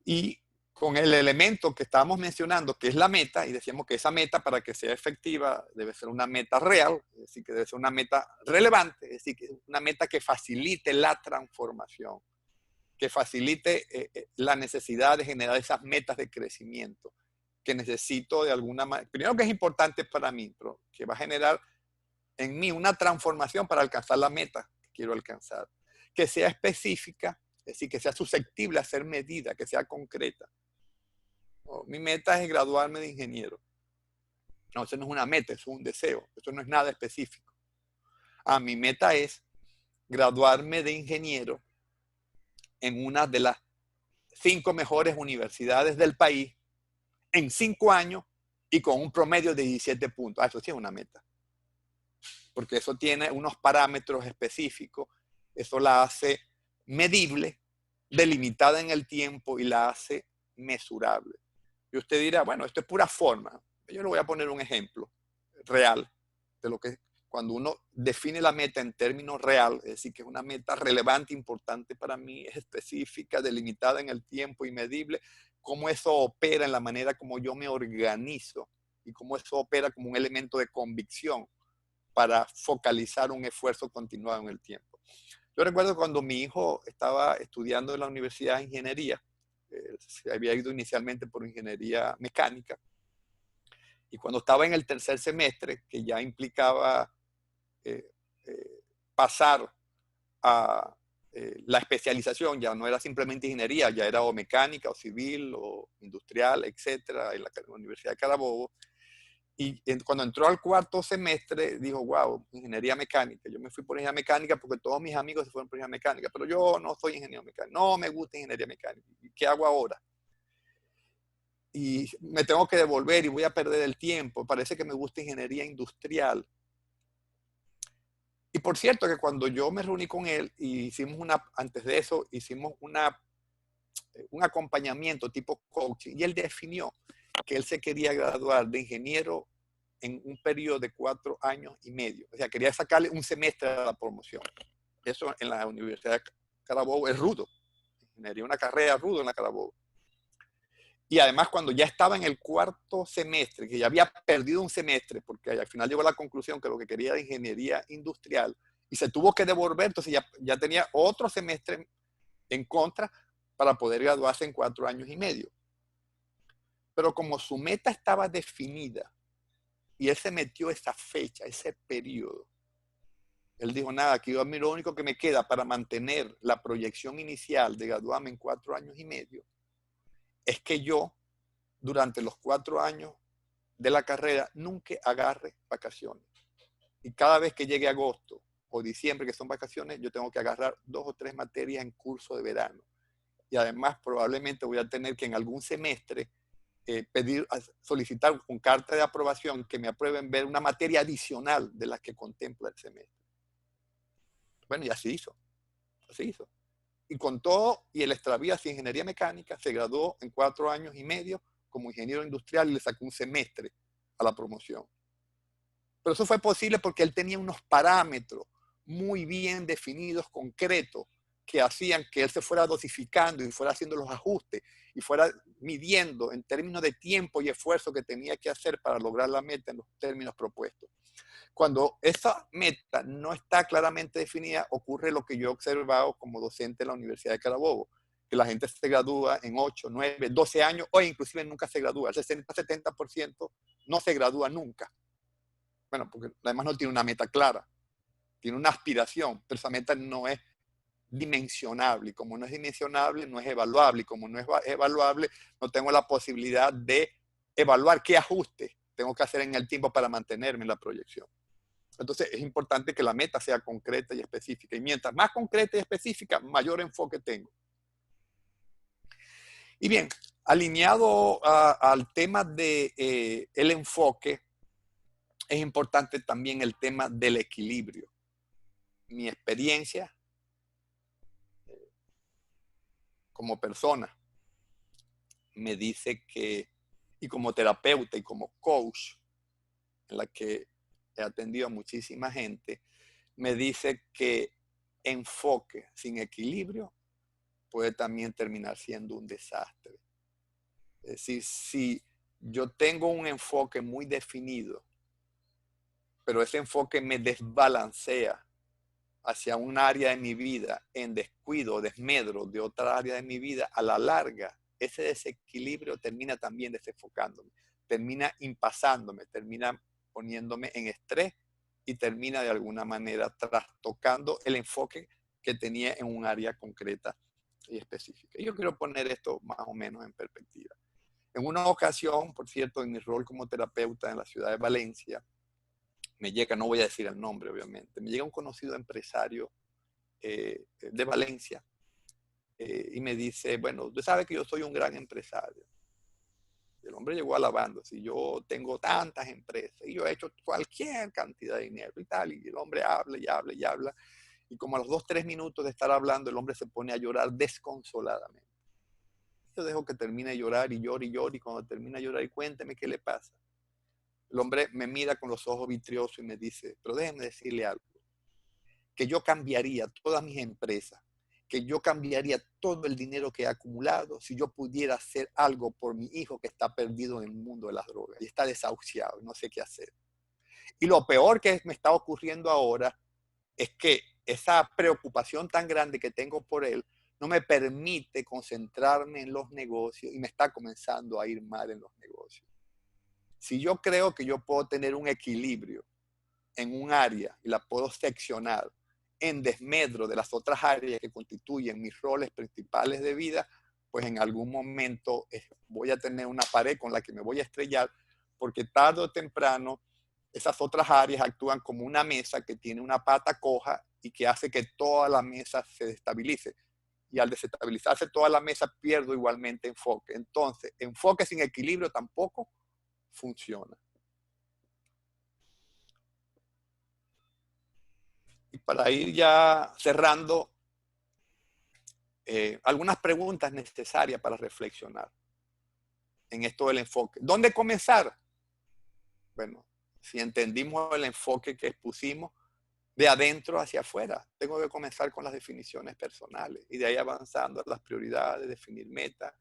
Y con el elemento que estábamos mencionando, que es la meta, y decíamos que esa meta, para que sea efectiva, debe ser una meta real, es decir, que debe ser una meta relevante, es decir, que una meta que facilite la transformación, que facilite la necesidad de generar esas metas de crecimiento, que necesito de alguna manera, primero que es importante para mí, pero que va a generar en mí una transformación para alcanzar la meta que quiero alcanzar, que sea específica, es decir, que sea susceptible a ser medida, que sea concreta. Mi meta es graduarme de ingeniero. No, eso no es una meta, eso es un deseo. Eso no es nada específico. Mi meta es graduarme de ingeniero en una de las 5 mejores universidades del país en 5 años y con un promedio de 17 puntos. Eso sí es una meta. Porque eso tiene unos parámetros específicos. Eso la hace medible, delimitada en el tiempo y la hace mesurable. Y usted dirá, bueno, esto es pura forma. Yo le voy a poner un ejemplo real de lo que cuando uno define la meta en términos real, es decir, que es una meta relevante, importante para mí, es específica, delimitada en el tiempo y medible, cómo eso opera en la manera como yo me organizo y cómo eso opera como un elemento de convicción para focalizar un esfuerzo continuado en el tiempo. Yo recuerdo cuando mi hijo estaba estudiando en la Universidad de Ingeniería, se había ido inicialmente por ingeniería mecánica, y cuando estaba en el tercer semestre, que ya implicaba pasar a la especialización, ya no era simplemente ingeniería, ya era o mecánica, o civil, o industrial, etcétera, en la Universidad de Carabobo. Y cuando entró al cuarto semestre, dijo, wow, ingeniería mecánica. Yo me fui por ingeniería mecánica porque todos mis amigos se fueron por ingeniería mecánica, pero yo no soy ingeniero mecánico, no me gusta ingeniería mecánica. ¿Qué hago ahora? Y me tengo que devolver y voy a perder el tiempo. Parece que me gusta ingeniería industrial. Y por cierto que cuando yo me reuní con él y antes de eso, hicimos un acompañamiento tipo coaching, y él definió que él se quería graduar de ingeniero en un periodo de 4 años y medio. O sea, quería sacarle un semestre a la promoción. Eso en la Universidad de Carabobo es rudo. Ingeniería, una carrera rudo en la Carabobo. Y además, cuando ya estaba en el cuarto semestre, que ya había perdido un semestre, porque al final llegó a la conclusión que lo que quería era ingeniería industrial, y se tuvo que devolver, entonces ya tenía otro semestre en contra para poder graduarse en 4 años y medio. Pero como su meta estaba definida, y él se metió esa fecha, ese periodo, Él dijo, nada, aquí a mí lo único que me queda para mantener la proyección inicial de graduarme en 4 años y medio es que yo, durante los 4 años de la carrera, nunca agarre vacaciones. Y cada vez que llegue agosto o diciembre, que son vacaciones, yo tengo que agarrar 2 o 3 materias en curso de verano. Y además probablemente voy a tener que en algún semestre solicitar con carta de aprobación que me aprueben ver una materia adicional de las que contempla el semestre. Bueno, y así hizo. Así hizo. Y con todo, y el extravías de ingeniería mecánica, se graduó en 4 años y medio como ingeniero industrial y le sacó un semestre a la promoción. Pero eso fue posible porque él tenía unos parámetros muy bien definidos, concretos, que hacían que él se fuera dosificando y fuera haciendo los ajustes y fuera midiendo en términos de tiempo y esfuerzo que tenía que hacer para lograr la meta en los términos propuestos. Cuando esa meta no está claramente definida, ocurre lo que yo he observado como docente en la Universidad de Carabobo, que la gente se gradúa en 8, 9, 12 años o inclusive nunca se gradúa. El 60-70% no se gradúa nunca. Bueno, porque además no tiene una meta clara, tiene una aspiración, pero esa meta no es dimensionable. Y como no es dimensionable, no es evaluable. Y como no es evaluable, no tengo la posibilidad de evaluar qué ajustes tengo que hacer en el tiempo para mantenerme en la proyección. Entonces es importante que la meta sea concreta y específica. Y mientras más concreta y específica, mayor enfoque tengo. Y bien, alineado al tema del el enfoque, es importante también el tema del equilibrio. Mi experiencia como persona me dice que, y como terapeuta y como coach, en la que he atendido a muchísima gente, me dice que enfoque sin equilibrio puede también terminar siendo un desastre. Es decir, si yo tengo un enfoque muy definido, pero ese enfoque me desbalancea hacia un área de mi vida en descuido o desmedro de otra área de mi vida, a la larga, ese desequilibrio termina también desenfocándome, termina impasándome, termina poniéndome en estrés y termina de alguna manera trastocando el enfoque que tenía en un área concreta y específica. Y yo quiero poner esto más o menos en perspectiva. En una ocasión, por cierto, en mi rol como terapeuta en la ciudad de Valencia, me llega, no voy a decir el nombre obviamente, me llega un conocido empresario de Valencia y me dice, bueno, usted sabe que yo soy un gran empresario. Y el hombre llegó alabando, si yo tengo tantas empresas y yo he hecho cualquier cantidad de dinero y tal, y el hombre habla y habla y habla, y como a los 2, 3 minutos de estar hablando, el hombre se pone a llorar desconsoladamente. Yo dejo que termine de llorar y llora y llora, y cuando termina de llorar, y cuénteme qué le pasa. El hombre me mira con los ojos vitriosos y me dice, pero déjeme decirle algo, que yo cambiaría todas mis empresas, que yo cambiaría todo el dinero que he acumulado si yo pudiera hacer algo por mi hijo que está perdido en el mundo de las drogas y está desahuciado y no sé qué hacer. Y lo peor que me está ocurriendo ahora es que esa preocupación tan grande que tengo por él no me permite concentrarme en los negocios y me está comenzando a ir mal en los negocios. Si yo creo que yo puedo tener un equilibrio en un área y la puedo seccionar en desmedro de las otras áreas que constituyen mis roles principales de vida, pues en algún momento voy a tener una pared con la que me voy a estrellar, porque tarde o temprano esas otras áreas actúan como una mesa que tiene una pata coja y que hace que toda la mesa se desestabilice. Y al desestabilizarse toda la mesa pierdo igualmente enfoque. Entonces, enfoque sin equilibrio tampoco funciona. Y para ir ya cerrando, algunas preguntas necesarias para reflexionar en esto del enfoque. ¿Dónde comenzar? Bueno, si entendimos el enfoque que expusimos, de adentro hacia afuera, tengo que comenzar con las definiciones personales y de ahí avanzando a las prioridades, definir metas,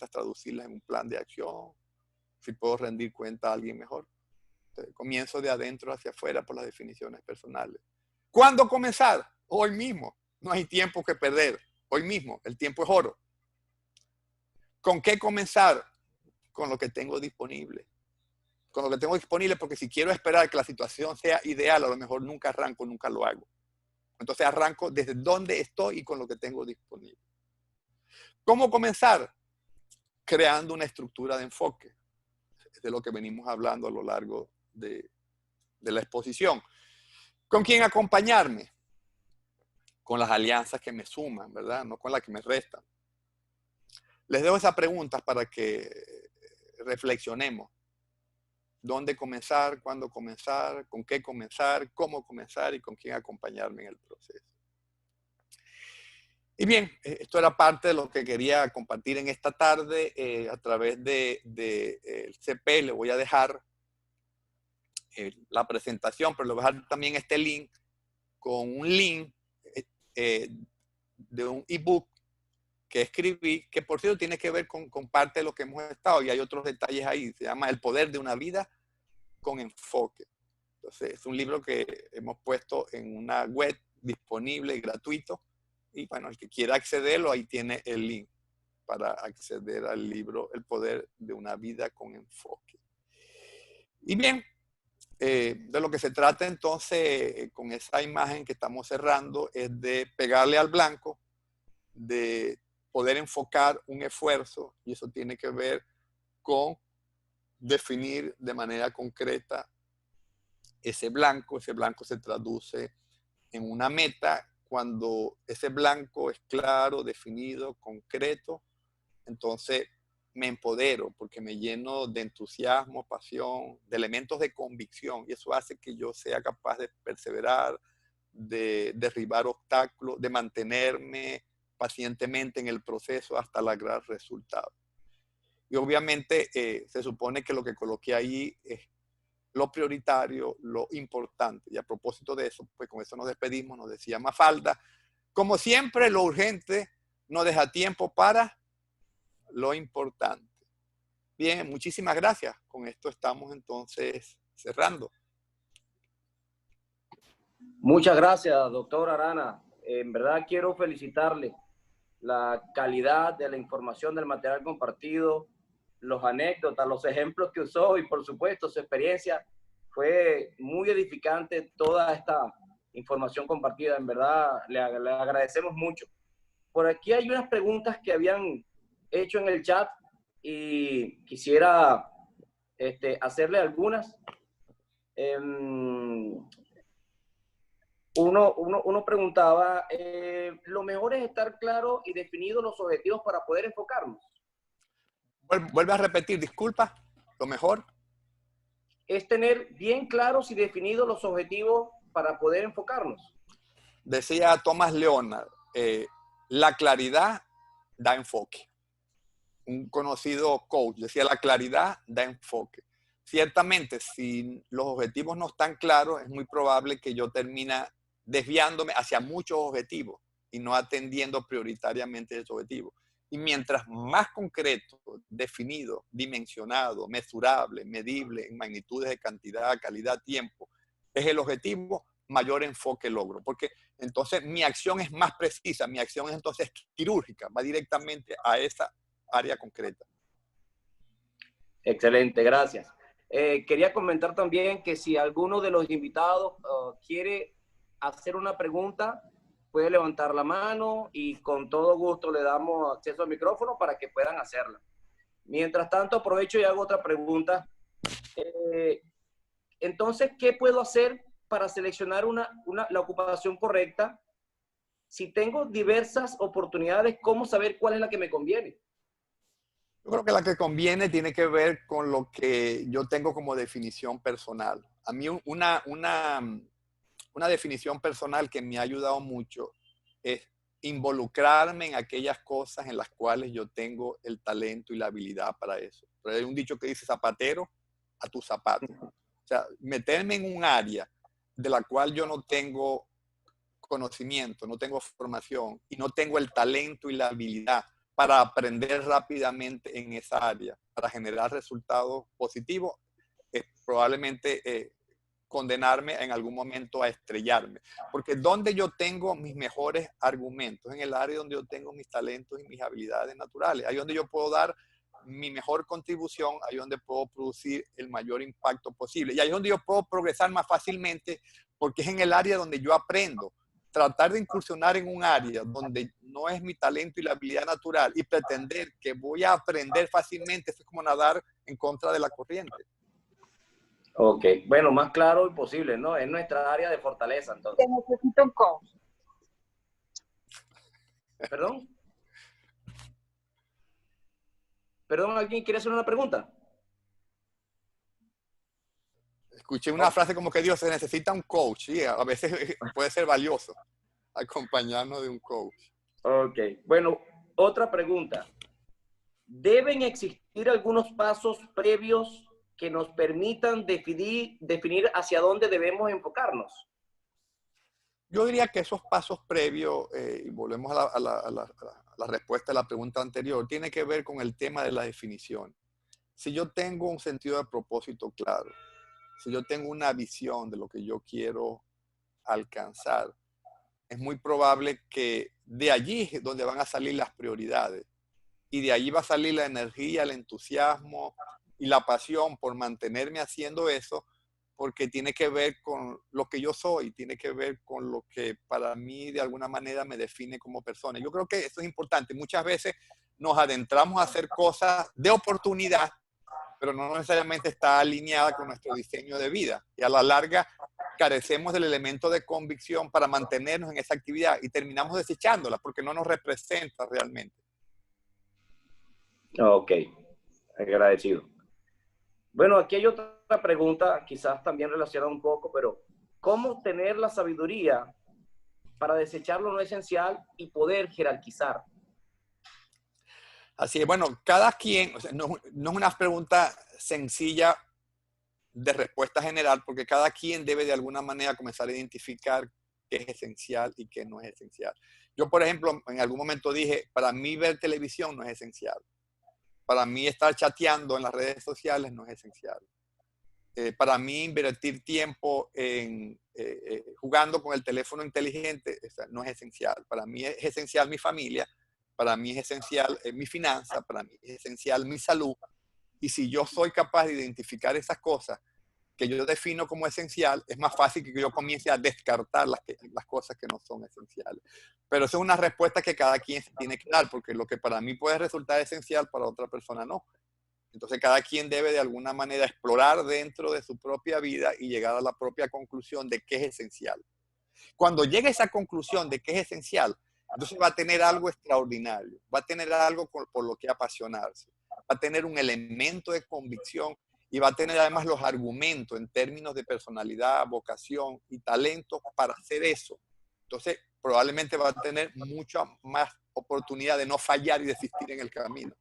traducirlas en un plan de acción, si puedo rendir cuenta a alguien mejor. Entonces, comienzo de adentro hacia afuera por las definiciones personales. ¿Cuándo comenzar? Hoy mismo. No hay tiempo que perder. Hoy mismo. El tiempo es oro. ¿Con qué comenzar? Con lo que tengo disponible. con lo que tengo disponible, porque si quiero esperar que la situación sea ideal, a lo mejor nunca arranco, nunca lo hago. Entonces arranco desde donde estoy y con lo que tengo disponible. ¿Cómo comenzar? Creando una estructura de enfoque. Es de lo que venimos hablando a lo largo de la exposición. ¿Con quién acompañarme? Con las alianzas que me suman, ¿verdad? No con las que me restan. Les dejo esas preguntas para que reflexionemos. ¿Dónde comenzar? ¿Cuándo comenzar? ¿Con qué comenzar? ¿Cómo comenzar? ¿Y con quién acompañarme en el proceso? Y bien, esto era parte de lo que quería compartir en esta tarde a través del CP. Le voy a dejar la presentación, pero le voy a dejar también este link con un link de un ebook que escribí, que por cierto tiene que ver con parte de lo que hemos estado, y hay otros detalles ahí. Se llama El poder de una vida con enfoque. Entonces, es un libro que hemos puesto en una web disponible y gratuito. Y bueno, el que quiera accederlo, ahí tiene el link para acceder al libro El poder de una vida con enfoque. Y bien, de lo que se trata entonces con esa imagen que estamos cerrando es de pegarle al blanco, de poder enfocar un esfuerzo, y eso tiene que ver con definir de manera concreta ese blanco se traduce en una meta. Cuando ese blanco es claro, definido, concreto, entonces me empodero porque me lleno de entusiasmo, pasión, de elementos de convicción, y eso hace que yo sea capaz de perseverar, de derribar obstáculos, de mantenerme pacientemente en el proceso hasta lograr resultados. Y obviamente se supone que lo que coloqué ahí es lo prioritario, lo importante. Y a propósito de eso, pues con eso nos despedimos, nos decía Mafalda, como siempre, lo urgente no deja tiempo para lo importante. Bien, muchísimas gracias. Con esto estamos entonces cerrando. Muchas gracias, doctor Arana. En verdad quiero felicitarle la calidad de la información del material compartido, los anécdotas, los ejemplos que usó y por supuesto su experiencia. Fue muy edificante toda esta información compartida. En verdad le agradecemos mucho. Por aquí hay unas preguntas que habían hecho en el chat y quisiera hacerle algunas. Uno preguntaba, lo mejor es estar claro y definido los objetivos para poder enfocarnos. Vuelve a repetir, disculpa, lo mejor. Es tener bien claros y definidos los objetivos para poder enfocarnos. Decía Thomas Leonard, la claridad da enfoque. Un conocido coach decía, la claridad da enfoque. Ciertamente, si los objetivos no están claros, es muy probable que yo termine desviándome hacia muchos objetivos y no atendiendo prioritariamente esos objetivos. Y mientras más concreto, definido, dimensionado, mesurable, medible en magnitudes de cantidad, calidad, tiempo, es el objetivo, mayor enfoque logro. Porque entonces mi acción es más precisa, mi acción es entonces quirúrgica, va directamente a esa área concreta. Excelente, gracias. Quería comentar también que si alguno de los invitados quiere hacer una pregunta, puede levantar la mano y con todo gusto le damos acceso al micrófono para que puedan hacerla. Mientras tanto, aprovecho y hago otra pregunta. Entonces, ¿qué puedo hacer para seleccionar la ocupación correcta? Si tengo diversas oportunidades, ¿cómo saber cuál es la que me conviene? Yo creo que la que conviene tiene que ver con lo que yo tengo como definición personal. A mí una definición personal que me ha ayudado mucho es involucrarme en aquellas cosas en las cuales yo tengo el talento y la habilidad para eso. Pero hay un dicho que dice zapatero a tu zapato. O sea, meterme en un área de la cual yo no tengo conocimiento, no tengo formación y no tengo el talento y la habilidad para aprender rápidamente en esa área, para generar resultados positivos, probablemente condenarme en algún momento a estrellarme. Porque donde yo tengo mis mejores argumentos, en el área donde yo tengo mis talentos y mis habilidades naturales, ahí donde yo puedo dar mi mejor contribución, ahí es donde puedo producir el mayor impacto posible. Y ahí es donde yo puedo progresar más fácilmente, porque es en el área donde yo aprendo. Tratar de incursionar en un área donde no es mi talento y la habilidad natural y pretender que voy a aprender fácilmente, eso es como nadar en contra de la corriente. Ok, bueno, más claro imposible, ¿no? Es nuestra área de fortaleza, entonces. Te necesito un coach. ¿Perdón? ¿Perdón? ¿Alguien quiere hacer una pregunta? Escuché una frase como que Dios, se necesita un coach, sí, a veces puede ser valioso acompañarnos de un coach. Ok, bueno, otra pregunta. ¿Deben existir algunos pasos previos que nos permitan definir hacia dónde debemos enfocarnos? Yo diría que esos pasos previos, y volvemos a la respuesta a la pregunta anterior, tiene que ver con el tema de la definición. Si yo tengo un sentido de propósito claro, si yo tengo una visión de lo que yo quiero alcanzar, es muy probable que de allí es donde van a salir las prioridades. Y de allí va a salir la energía, el entusiasmo y la pasión por mantenerme haciendo eso, porque tiene que ver con lo que yo soy, tiene que ver con lo que para mí de alguna manera me define como persona. Yo creo que eso es importante. Muchas veces nos adentramos a hacer cosas de oportunidad, pero no necesariamente está alineada con nuestro diseño de vida. Y a la larga carecemos del elemento de convicción para mantenernos en esa actividad y terminamos desechándola porque no nos representa realmente. Ok, agradecido. Bueno, aquí hay otra pregunta, quizás también relacionada un poco, pero ¿cómo tener la sabiduría para desechar lo no esencial y poder jerarquizar? Así es, bueno, cada quien, o sea, no es una pregunta sencilla de respuesta general, porque cada quien debe de alguna manera comenzar a identificar qué es esencial y qué no es esencial. Yo, por ejemplo, en algún momento dije, para mí ver televisión no es esencial. Para mí estar chateando en las redes sociales no es esencial. Para mí invertir tiempo en jugando con el teléfono inteligente no es esencial. Para mí es esencial mi familia, para mí es esencial mi finanza, para mí es esencial mi salud. Y si yo soy capaz de identificar esas cosas que yo defino como esencial, es más fácil que yo comience a descartar las cosas que no son esenciales. Pero eso es una respuesta que cada quien tiene que dar, porque lo que para mí puede resultar esencial, para otra persona no. Entonces cada quien debe de alguna manera explorar dentro de su propia vida y llegar a la propia conclusión de qué es esencial. Cuando llegue a esa conclusión de qué es esencial, entonces va a tener algo extraordinario, va a tener algo por lo que apasionarse, va a tener un elemento de convicción y va a tener además los argumentos en términos de personalidad, vocación y talento para hacer eso. Entonces probablemente va a tener mucha más oportunidad de no fallar y desistir en el camino.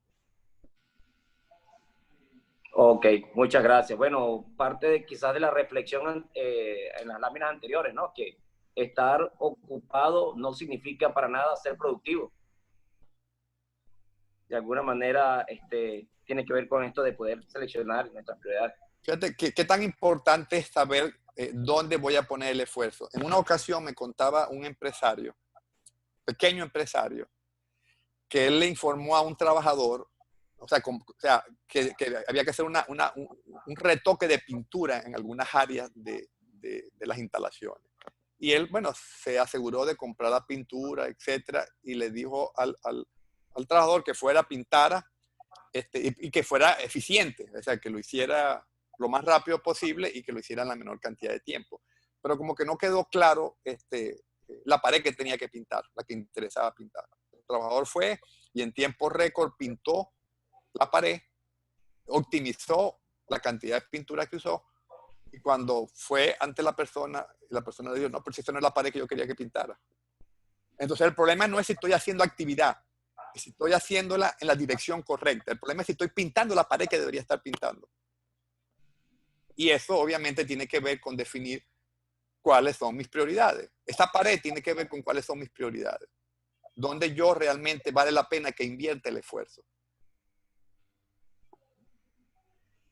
Ok, muchas gracias. Bueno, parte de quizás de la reflexión en las láminas anteriores, ¿no? Que estar ocupado no significa para nada ser productivo. De alguna manera, tiene que ver con esto de poder seleccionar nuestras prioridades. Fíjate, ¿qué tan importante es saber dónde voy a poner el esfuerzo? En una ocasión me contaba un empresario, pequeño empresario, que él le informó a un trabajador, que había que hacer un retoque de pintura en algunas áreas de las instalaciones. Y él, bueno, se aseguró de comprar la pintura, etcétera, y le dijo al trabajador que fuera, pintara, y que fuera eficiente, o sea, que lo hiciera lo más rápido posible y que lo hiciera en la menor cantidad de tiempo. Pero como que no quedó claro la pared que tenía que pintar, la que interesaba pintar. El trabajador fue y en tiempo récord pintó la pared, optimizó la cantidad de pintura que usó y cuando fue ante la persona le dijo, no, pero si esa no es la pared que yo quería que pintara. Entonces el problema no es si estoy haciendo actividad, es si estoy haciéndola en la dirección correcta. El problema es si estoy pintando la pared que debería estar pintando. Y eso obviamente tiene que ver con definir cuáles son mis prioridades. Esta pared tiene que ver con cuáles son mis prioridades. Donde yo realmente vale la pena que invierta el esfuerzo.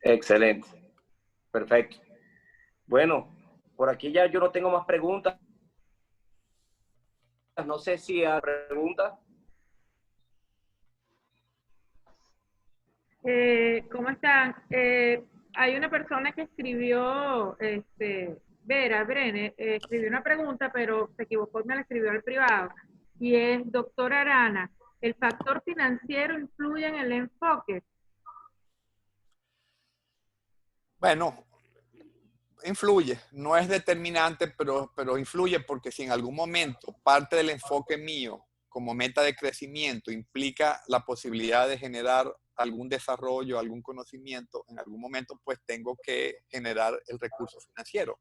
Excelente. Perfecto. Bueno, por aquí ya yo no tengo más preguntas. No sé si hay preguntas. ¿Cómo están? Hay una persona que escribió, Vera Brene, escribió una pregunta, pero se equivocó y me la escribió al privado. Y es, doctor Arana, ¿el factor financiero influye en el enfoque? Bueno, influye, no es determinante, pero influye porque si en algún momento parte del enfoque mío como meta de crecimiento implica la posibilidad de generar algún desarrollo, algún conocimiento, en algún momento pues tengo que generar el recurso financiero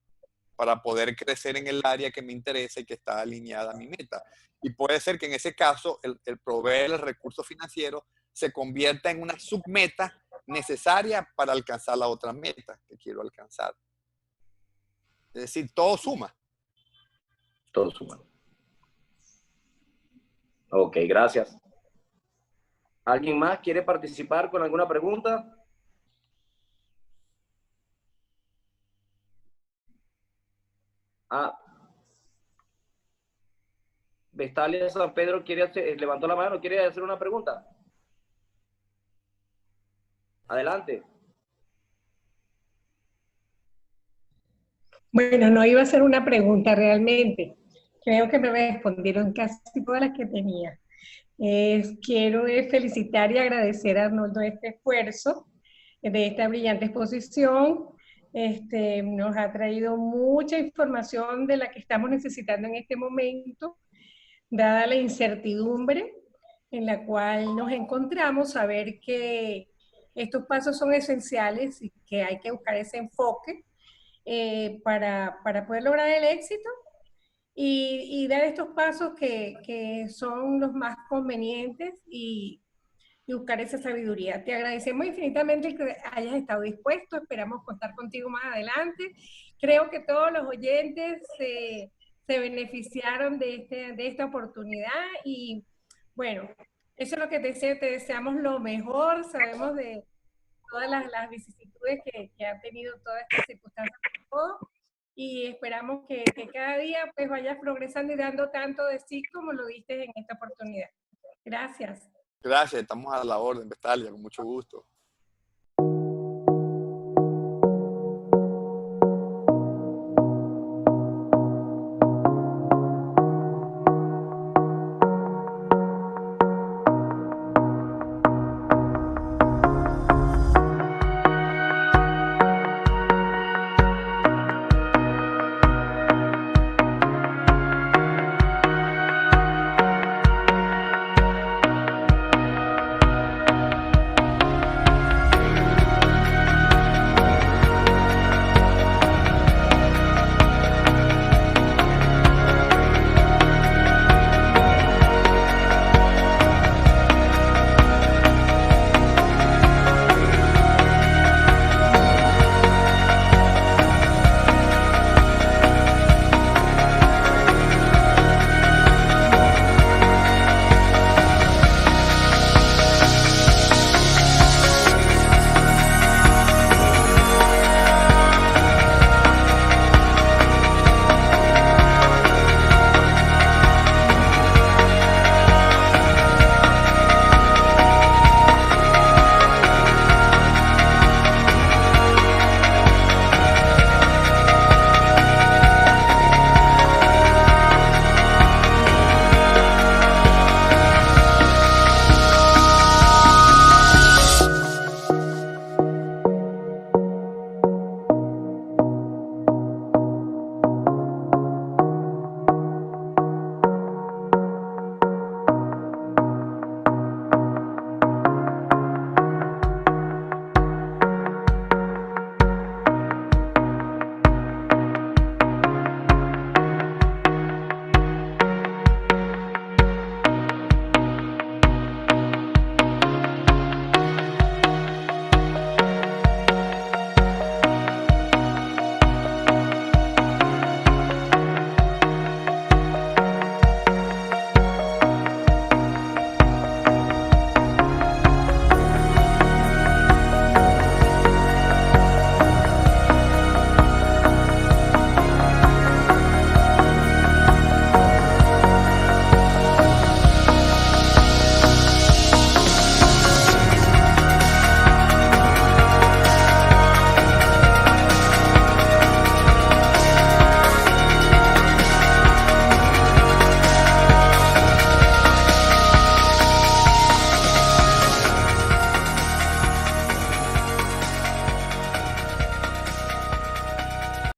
para poder crecer en el área que me interesa y que está alineada a mi meta. Y puede ser que en ese caso el proveer el recurso financiero se convierta en una submeta necesaria para alcanzar la otra meta que quiero alcanzar. Es decir, todo suma. Todo suma. Ok, gracias. ¿Alguien más quiere participar con alguna pregunta? Ah, Vestalia San Pedro levantó la mano, quiere hacer una pregunta. Adelante. Bueno, no iba a hacer una pregunta realmente. Creo que me respondieron casi todas las que tenía. Quiero felicitar y agradecer a Arnoldo este esfuerzo de esta brillante exposición. Nos ha traído mucha información de la que estamos necesitando en este momento, dada la incertidumbre en la cual nos encontramos, saber que estos pasos son esenciales y que hay que buscar ese enfoque para poder lograr el éxito y dar estos pasos que son los más convenientes y buscar esa sabiduría. Te agradecemos infinitamente que hayas estado dispuesto, esperamos contar contigo más adelante. Creo que todos los oyentes se beneficiaron de esta oportunidad y bueno, eso es lo que te deseo, te deseamos lo mejor, sabemos de todas las vicisitudes que ha tenido todas estas circunstancias y esperamos que cada día pues vayas progresando y dando tanto de sí como lo diste en esta oportunidad. Gracias. Gracias, estamos a la orden, Vestalia, con mucho gusto.